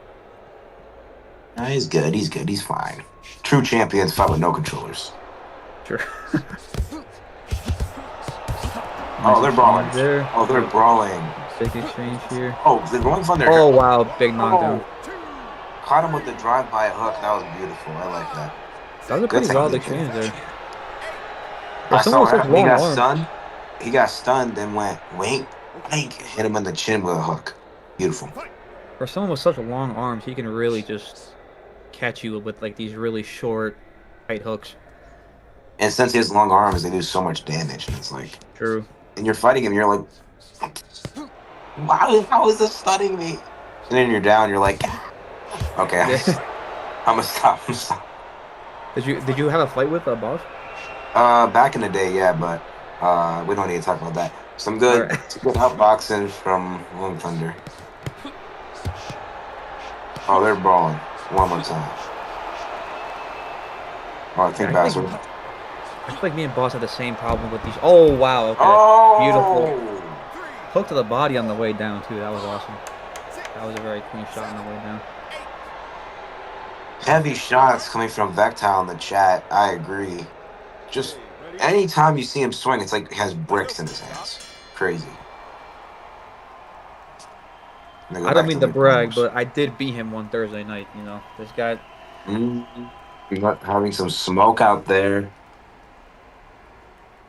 Nah, he's good. He's good. He's fine. True champions fight with no controllers. Sure. Oh, they're brawling. There. Oh, they're brawling. Big exchange here. Oh, they're going Thunder. Oh wow, big knockdown. Caught him with the drive-by hook. That was beautiful. I like that. That was a Good pretty wild technique. exchange there. I saw Someone him. He got arms. stunned. He got stunned and went wink, hit him in the chin with a hook. Beautiful. For someone with such long arms, he can really just catch you with like these really short, tight hooks. And since he has long arms, they do so much damage. And it's like, True. and you're fighting him, you're like, how is this stunning me? And then you're down, you're like, okay, I'm gonna stop. Did you have a fight with boss? Back in the day, yeah, but we don't need to talk about that. Some good, some good outboxing from Long Thunder. Oh, they're brawling one more time. Oh, I think Bowser. I feel like me and Boss had the same problem with these. Oh wow, okay. Oh! Beautiful. Hook to the body on the way down too. That was awesome. That was a very clean shot on the way down. Heavy shots coming from Vectile in the chat. I agree. Just anytime you see him swing, it's like he has bricks in his hands. Crazy. I don't mean to brag, but I did beat him one Thursday night. You know, this guy. You're not having some smoke out there.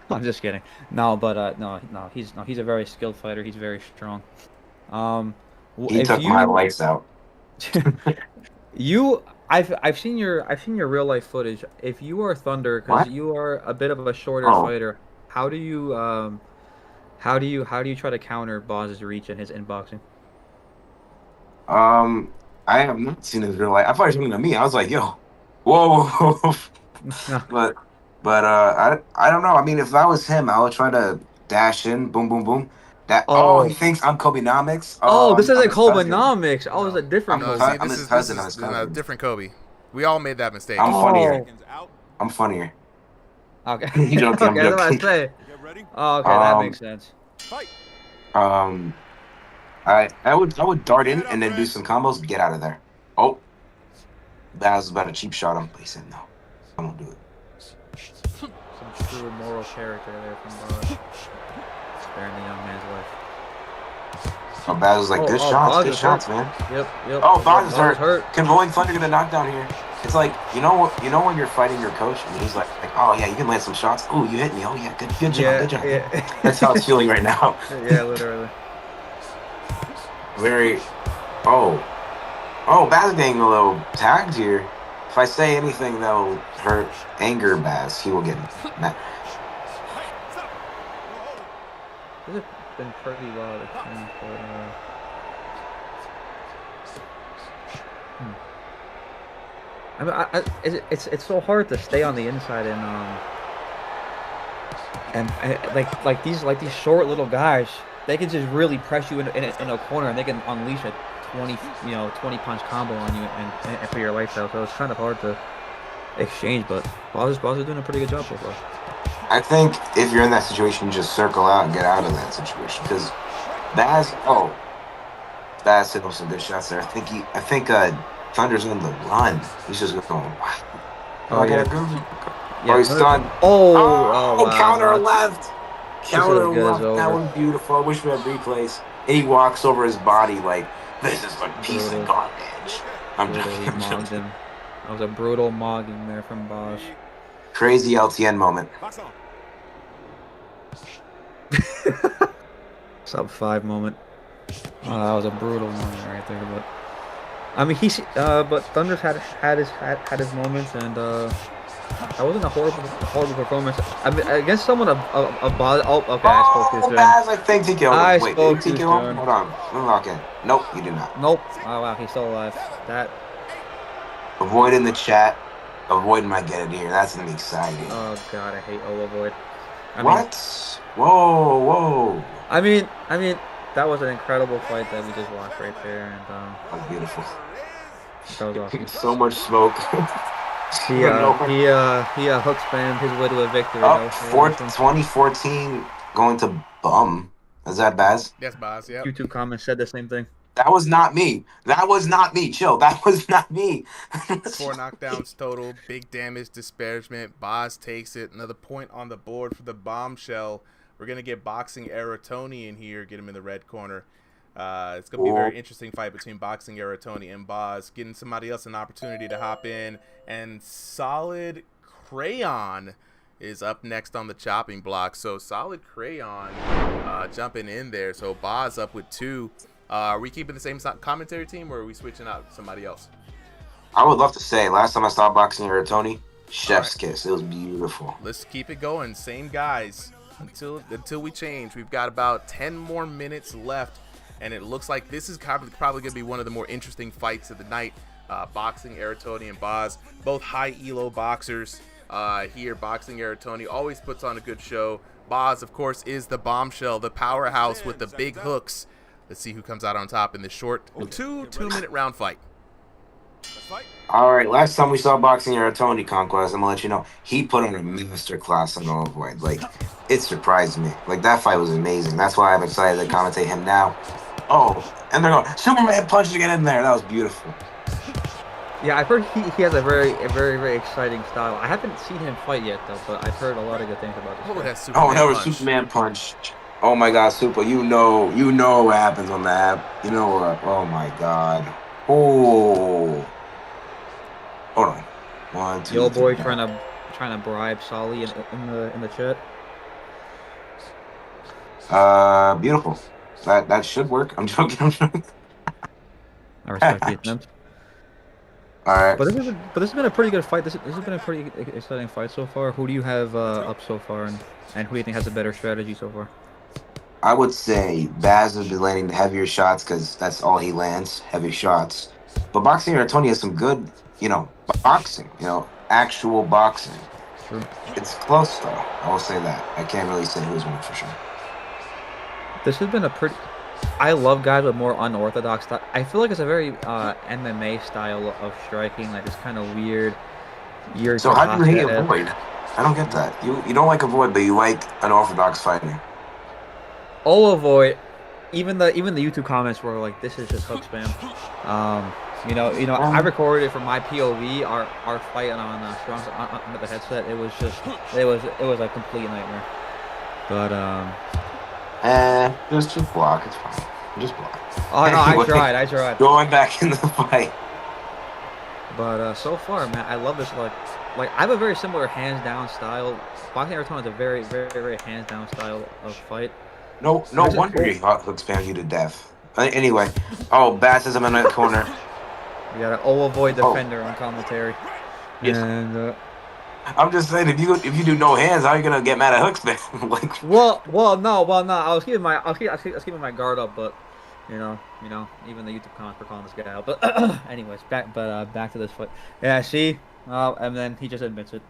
I'm just kidding. No, but no, he's a very skilled fighter. He's very strong. He took my lights out. I've seen your real life footage. If you are Thunder, because you are a bit of a shorter fighter, how do you try to counter Boss's reach and his inboxing? I have not seen his real life. I thought he was talking to me. I was like, yo, whoa. But I don't know. I mean, if I was him, I would try to dash in, boom, boom, boom. He thinks I'm Kobenomics. Oh, this isn't Kobenomics. Oh, it's a different Kobe. See, this is a different Kobe. We all made that mistake. I'm funnier. I'm funnier. Okay. I'm joking, I'm Okay, that's what I joking. say. Oh, okay, that makes sense. I would dart in and then do some combos, get out of there. Oh, Baz was about to cheap shot him, but he said no. I won't do it. Some true moral character there from Boss. Sparing the young man's life. Oh, Baz was like, good shots, man. Yep. Oh, Baz is Baz hurt. Can Rolling Thunder get a knockdown here? It's like, you know when you're fighting your coach and he's like, oh yeah, you can land some shots. Oh, you hit me. Oh yeah, good job. Yeah. That's how it's feeling right now. Yeah, literally. Very. Oh, Baz getting a little tagged here. If I say anything that will hurt anger Baz, he will get mad. This has been pretty wild, it seems, but I mean, it's so hard to stay on the inside and like these short little guys, they can just really press you in a corner and they can unleash a 20 punch combo on you and for your lifestyle. So it's kind of hard to exchange, but Boss is doing a pretty good job so far. I think if you're in that situation, you just circle out and get out of that situation. Because Baz hit him some good shots there. I think Thunder's on the run. He's just going, wow. Oh, yeah. Oh, he's stunned. Oh, wow. Counter left. Counter as good as left. over. That was beautiful. I wish we had replays. And he walks over his body like, this is a piece of garbage. I'm joking. That was a brutal mogging there from Bosch. Crazy LTN moment. Sub 5 moment. Oh, that was a brutal moment right there. But I mean, but Thunder's had his moments, and that wasn't a horrible performance. I mean, against someone of Boz. Oh, okay, I spoke too soon. Baz, I think he killed him. I Wait, spoke did he too kill him? soon. Hold on. Let me lock in. Nope, you did not. Nope. Oh wow, he's still alive. That. Avoid in the chat. Avoid my get it here. That's gonna be exciting. Oh god, I hate avoid. What? Whoa. I mean, that was an incredible fight that we just watched right there, and That was beautiful. that was awesome. So much smoke. He hook spammed his way to a victory. Oh, That was awesome. 2014 going to bum. Is that Baz? Yes, Boz. Yep. YouTube comments said the same thing. That was not me. That was not me. Chill. That was not me. 4 knockdowns total. Big damage disparagement. Boz takes it. Another point on the board for the bombshell. We're going to get Boxing Era Tony in here. Get him in the red corner. It's going to be a very interesting fight between Boxing Era Tony and Boz. Getting somebody else an opportunity to hop in. And Solid Crayon is up next on the chopping block. So Solid Crayon jumping in there. So Boz up with 2. Are we keeping the same commentary team, or are we switching out somebody else? I would love to say, last time I saw Boxing Era Tony, chef's kiss. It was beautiful. Let's keep it going. Same guys until we change. We've got about 10 more minutes left, and it looks like this is probably going to be one of the more interesting fights of the night. Boxing Era Tony and Boz, both high elo boxers. Here, Boxing Era Tony always puts on a good show. Boz, of course, is the bombshell, the powerhouse with the big hooks. Let's see who comes out on top in this short two-minute round fight. All right, last time we saw Boxing Era Tony Conquest, I'm gonna let you know he put on a master class on Noah Void. Like, it surprised me. Like, that fight was amazing. That's why I'm excited to commentate him now. Oh, and they're going Superman punch to get in there. That was beautiful. Yeah, I've heard he has a very exciting style. I haven't seen him fight yet though, but I've heard a lot of good things about this. Oh, that was Superman punch. Oh my God, Super! You know what happens on the app. You know what? Oh my God. Oh. Hold on. 1, 2. The old boy trying to bribe Solly in the chat. Beautiful. That should work. I'm joking. I respect the attempt. All right. But this has been a pretty good fight. This has been a pretty exciting fight so far. Who do you have up so far, and who do you think has a better strategy so far? I would say Baz has been landing the heavier shots because that's all he lands, heavy shots. But Boxing Era Tony has some good, boxing, actual boxing. True. It's close though. I will say that. I can't really say who's winning for sure. This has been a pretty. I love guys with more unorthodox style. I feel like it's a very MMA style of striking, like it's kind of weird. So how do you hate Avoid? I don't get that. You don't like Avoid, but you like unorthodox fighting. Avoid. Even the YouTube comments were like, "This is just hook spam." I recorded it from my POV. Our fight on Strong's on the headset. It was a complete nightmare. But just block. It's fine. Just block. Oh no, anyway, I tried. Going back in the fight. But so far, man, I love this. Like I have a very similar hands down style. Boxing Era Tony is a very hands down style of fight. No wonder he hook spammed you to death. Anyway, Baz is in the corner. We got an Avoid defender on commentary. Yes. And I'm just saying, if you do no hands, how are you gonna get mad at hook spam? Like, well, no. I was keeping my guard up, but even the YouTube comments were calling this guy out. But anyways, back to this fight. Yeah, see, and then he just admits it.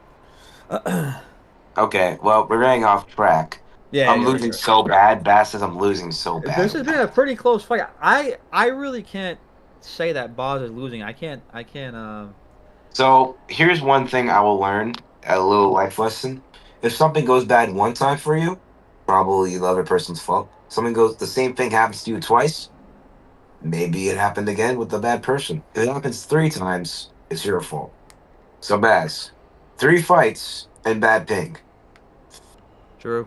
Okay, well, we're getting off track. Yeah, I'm losing so bad. Baz says I'm losing so bad. This has been a pretty close fight. I really can't say that Boz is losing. I can't. So here's one thing I will learn, a little life lesson. If something goes bad one time for you, probably the other person's fault. The same thing happens to you twice, maybe it happened again with the bad person. If it happens 3 times, it's your fault. So Baz, 3 fights and bad ping. True.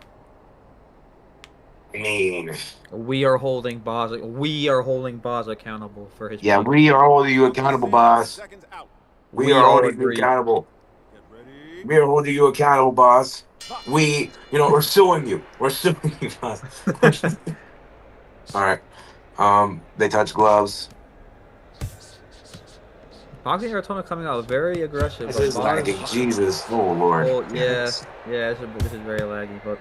I mean, we are holding Boz accountable for his. Yeah, we are holding you accountable, Boz. We are holding you accountable. We are holding you accountable, Boz. We're suing you. We're suing you, Boz. All right. They touch gloves. Boxing Era Tony coming out very aggressive. This is lagging. Jesus, oh Lord. Oh yeah. This is very laggy, but.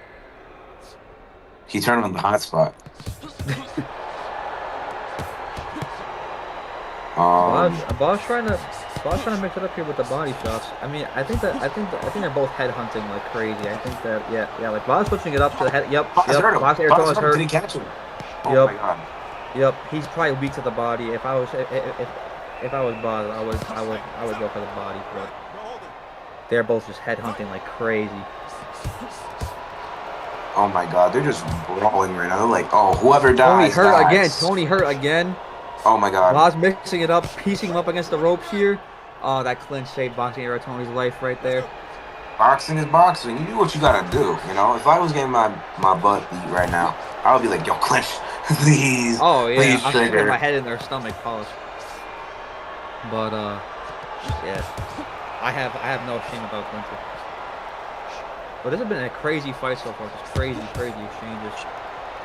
He turned on the hotspot. Boz trying to mix it up here with the body shots. I mean, I think they're both head hunting like crazy. I think that yeah, like Boz switching it up to the head. Yep. Boxing Era Tony's hurt. Did he catch him? Oh my God. Yep. He's probably weak to the body. If I was Boz, I would go for the body. But they're both just headhunting like crazy. Oh my God, they're just brawling right now. They're like, oh, whoever Tony dies, hurt dies. again. Tony hurt again. Oh my God. Boz mixing it up, piecing him up against the ropes here. Oh, that clinch saved Boxing Era Tony's life right there. Boxing is boxing. You do what you gotta do. You know, if I was getting my butt beat right now, I would be like, yo, clinch, please. Oh yeah, please I'm sticking trigger. my head in their stomach, pause. But yeah, I have no shame about clinching. But this has been a crazy fight so far. Just crazy exchanges.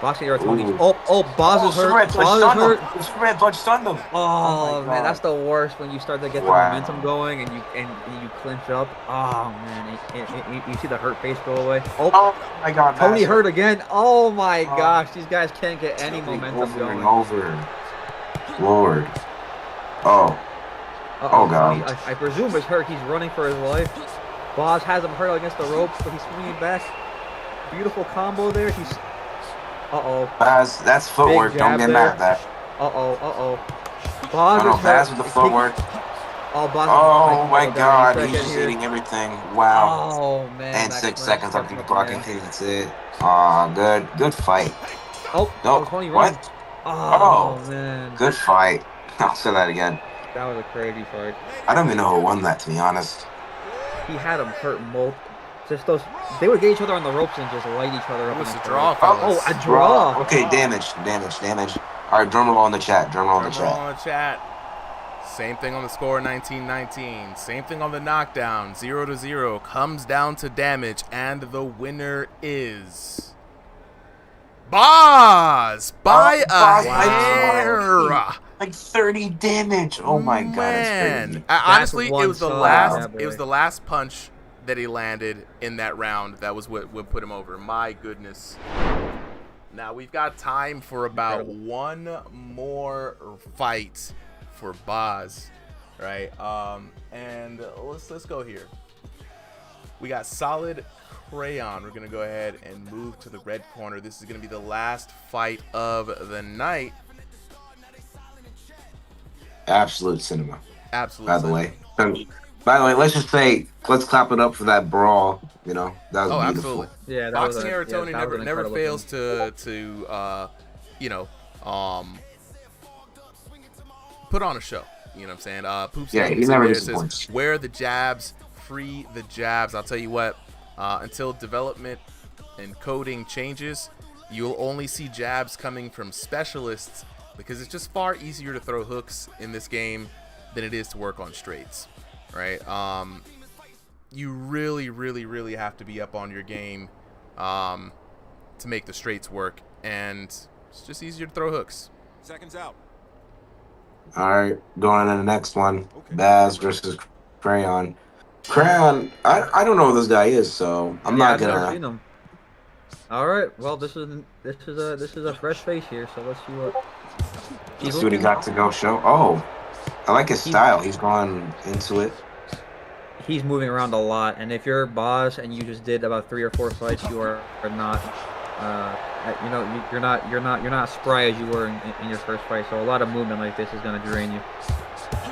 Boxing Era Tony. Ooh. Oh, Boz is hurt. Boz is hurt. Superman punch stunned him. Oh my man, God. that's the worst when you start to get the Wow. momentum going and you clinch up. Oh man, you see the hurt face go away. Oh my God. Tony Master. hurt again. Oh my gosh, these guys can't get any momentum Over going. and over. Lord. Oh. Uh-oh, Oh, God. Tony, I presume is hurt. He's running for his life. Boz has him hurt against the ropes, but he's swinging back. Beautiful combo there. He's. Uh-oh. Baz, that's footwork. Big Don't jab get there. mad at that. Uh-oh. Boz No, is Baz hurt. with the footwork. Oh, Boz Oh is my like, God, down he's a just second here. eating everything. Wow. Oh man. And that 6 clinch seconds on fucked the up clock, again. and that's it. Aw, good fight. Oh, No, Tony running. what? Oh man. Good fight. I'll say that again. That was a crazy fight. I don't even know who won that, to be honest. He had him hurt just those. They would get each other on the ropes and just light each other up. It was in a the draw, fight. fellas. Oh, a draw. Okay, damage. All right, drum roll in the chat. Drum roll on the chat. Same thing on the score, 19-19. Same thing on the knockdown, 0-0. Comes down to damage, and the winner is Boz by a hair. Like 30 damage. Oh my God, Man, that's crazy. honestly, one it was the solid last. jab, It was boy. the last punch that he landed in that round. That was what put him over. My goodness. Now we've got time for about one more fight for Boz, right? And let's go here. We got Solid Crayon. We're gonna go ahead and move to the red corner. This is gonna be the last fight of the night. Absolute cinema. Absolute. By the way, let's just say, let's clap it up for that brawl. You know, that was beautiful. Absolutely. Yeah, that Boxing was Era Tony that was never an fails incredible to put on a show. You know what I'm saying? Poops Yeah, he never disappoints. Wear the jabs, free the jabs. I'll tell you what, until development and coding changes, you'll only see jabs coming from specialists because it's just far easier to throw hooks in this game than it is to work on straights, right? You really have to be up on your game to make the straights work, and it's just easier to throw hooks. Seconds out. All right, going on to the next one. Baz versus Crayon. Crayon, I don't know who this guy is, so I'm not I've never gonna. seen him. All right, well this is a fresh face here, so let's see what. Let's see what he got to go show. Oh, I like his style. He's going into it. He's moving around a lot, and if you're a boss and you just did about 3 or 4 fights, you are not, you're not spry as you were in your first fight. So a lot of movement like this is gonna drain you,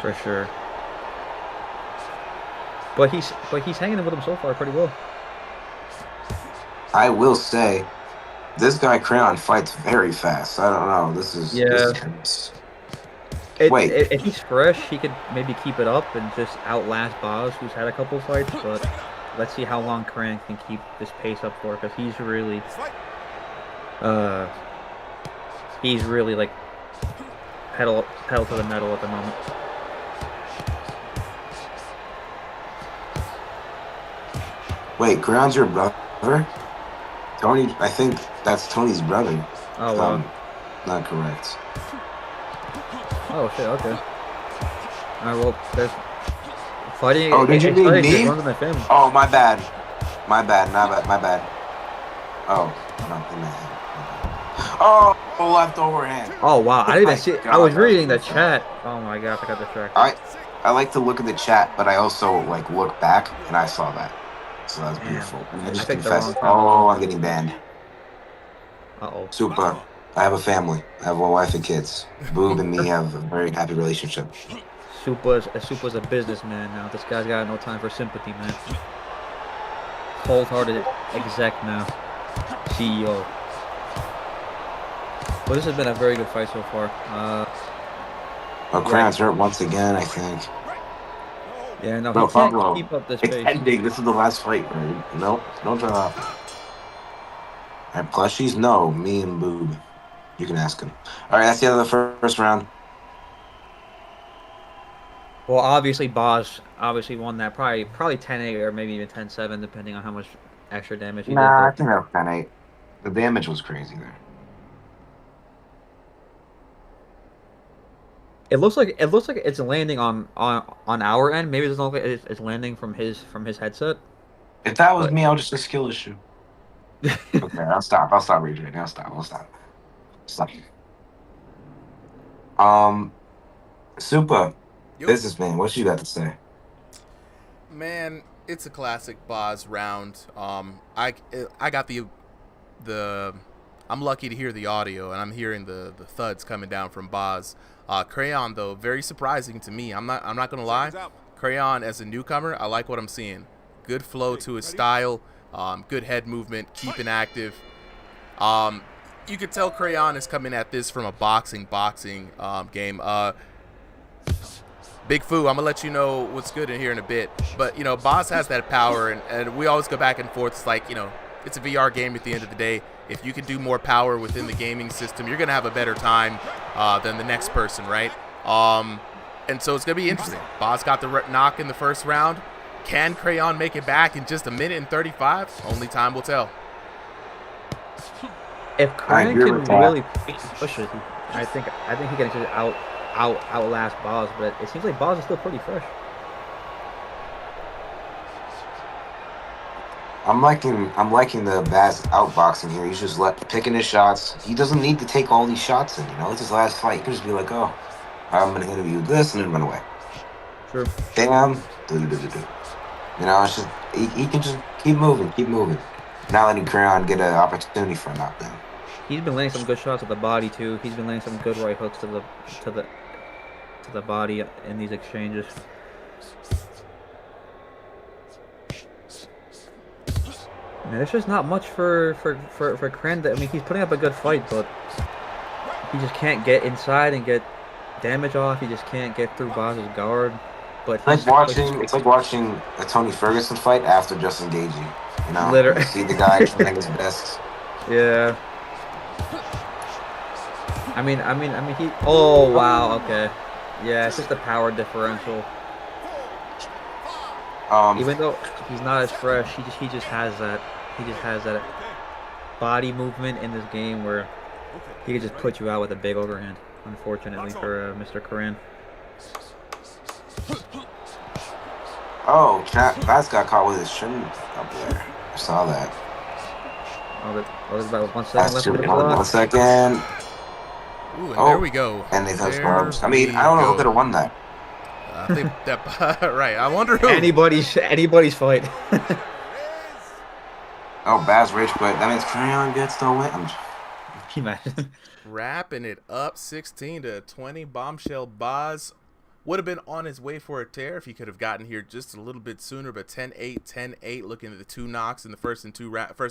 for sure. But he's hanging in with him so far pretty well. I will say, this guy Crayon fights very fast. I don't know. This is Wait. If he's fresh, he could maybe keep it up and just outlast Boz, who's had a couple fights. But let's see how long Crayon can keep this pace up for, because he's really like pedal to the metal at the moment. Wait, Crayon's your brother? Tony, I think that's Tony's brother. Oh wow. Not correct. Oh shit. Okay. Alright, well, there's fighting. Oh, did you mean me? Runs in my family. Oh, my bad. My bad. Oh, no, in my head. Oh, left overhand. Oh wow, I didn't even see it. I was God. reading the chat. Oh my gosh, I got distracted. I like to look at the chat, but I also like look back, and I saw that. So that's beautiful. I just picked the confessed. wrong time. Oh, I'm getting banned. Uh-oh. Super. I have a family. I have a wife and kids. Boob and me have a very happy relationship. Supa's a businessman now. This guy's got no time for sympathy, man. Cold-hearted exec now. CEO. But this has been a very good fight so far. Crayon's hurt once again, I think. Yeah, no, No, he can't Pablo. keep up this It's pace. ending. This is the last fight, right? Nope. Don't turn off. Alright, plushies? No. Me and Boob. You can ask him. Alright, that's the end of the first round. Well, obviously, Boz obviously won that. Probably 10-8 or maybe even 10-7, depending on how much extra damage he Nah, I did. think that was 10-8. The damage was crazy there. It looks like it's landing on our end. Maybe it doesn't look like it's landing from his headset. If that was me, I would just say skill issue. Okay, I'll stop rage right now. Stop. Super. Yo. Businessman, what you got to say? Man, it's a classic Boz round. I got the I'm lucky to hear the audio, and I'm hearing the thuds coming down from Boz. Crayon, though, very surprising to me. I'm not gonna lie. Crayon, as a newcomer, I like what I'm seeing. Good flow to his style. Good head movement, keeping active. You could tell Crayon is coming at this from a boxing game. Big Fu, I'm gonna let you know what's good in here in a bit. But Boz has that power, and we always go back and forth. It's like it's a VR game at the end of the day. If you can do more power within the gaming system, you're gonna have a better time than the next person, right? And so it's gonna be interesting. Boz got the knock in the first round. Can Crayon make it back in just a minute and 35? Only time will tell. If Crayon can really push it, I think he can just outlast Boz. But it seems like Boz is still pretty fresh. I'm liking the Baz outboxing here. He's just picking his shots. He doesn't need to take all these shots in. It's his last fight. He can just be like, oh, I'm gonna hit you with this and then run away. Sure. Damn. It's just he can just keep moving. Not letting Crayon get an opportunity for a knockdown. He's been landing some good shots at the body too. He's been landing some good right hooks to the body in these exchanges. Man, there's just not much for Cran. I mean, he's putting up a good fight, but he just can't get inside and get damage off. He just can't get through Boz's guard. But it's like watching a Tony Ferguson fight after Justin Gaethje. Literally, you see the guy trying his best. Yeah. I mean, he. Oh wow, okay. Yeah, it's just the power differential. Even though he's not as fresh, he just has that body movement in this game where he can just put you out with a big overhand. Unfortunately for Mr. Coran. Oh, Baz got caught with his shin up there. I saw that. There's about 1 second left. 1 second. Ooh, and there we go. And they touched gloves. I mean, I don't know who could have won that. I think that right. I wonder who. Anybody's fight. Oh, Baz rage quit. That means Crayon gets the win. Imagine. Wrapping it up, 16-20. Bombshell Boz would have been on his way for a tear if he could have gotten here just a little bit sooner. But 10-8, 10-8. Looking at the two knocks in the first and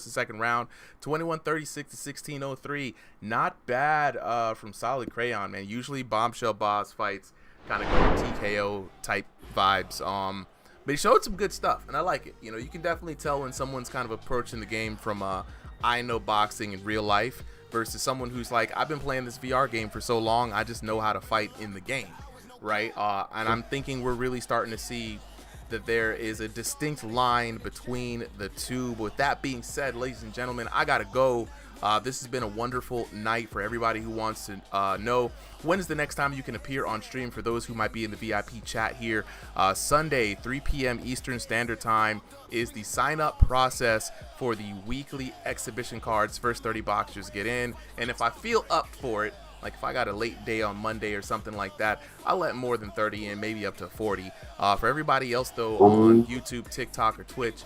second round. 21-36 to 16-03. Not bad from Solid Crayon, man. Usually Bombshell Boz fights kind of go TKO type vibes. But he showed some good stuff, and I like it. You can definitely tell when someone's kind of approaching the game from I know boxing in real life versus someone who's like, I've been playing this VR game for so long, I just know how to fight in the game, right? And I'm thinking we're really starting to see that there is a distinct line between the two. But with that being said, ladies and gentlemen, I gotta go. This has been a wonderful night for everybody who wants to know when is the next time you can appear on stream. For those who might be in the VIP chat here, Sunday 3 p.m. Eastern Standard Time is the sign up process for the weekly exhibition cards. First 30 boxers get in, and if I feel up for it, like if I got a late day on Monday or something like that, I'll let more than 30 in, maybe up to 40. For everybody else though, on YouTube, TikTok, or Twitch,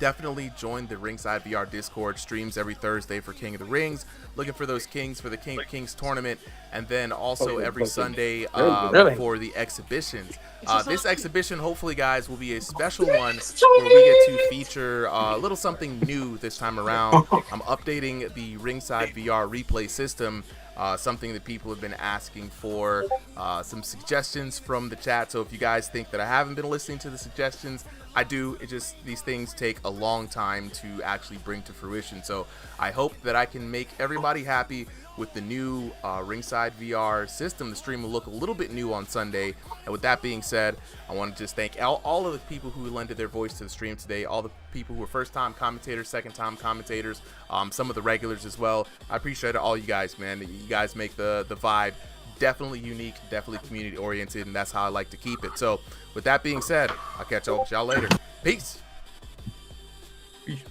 definitely join the Ringside VR Discord. Streams every Thursday for King of the Rings. Looking for those kings for the King of Kings tournament, and then also every Sunday for the exhibitions. This exhibition, hopefully, guys, will be a special one where we get to feature a little something new this time around. I'm updating the Ringside VR replay system. Something that people have been asking for, some suggestions from the chat. So if you guys think that I haven't been listening to the suggestions, I do. It just, these things take a long time to actually bring to fruition. So I hope that I can make everybody happy with the new Ringside VR system. The stream will look a little bit new on Sunday. And with that being said, I want to just thank all of the people who lended their voice to the stream today, all the people who were first-time commentators, second-time commentators, some of the regulars as well. I appreciate all you guys, man. You guys make the vibe definitely unique, definitely community-oriented, and that's how I like to keep it. So with that being said, I'll catch y'all later. Peace. Peace.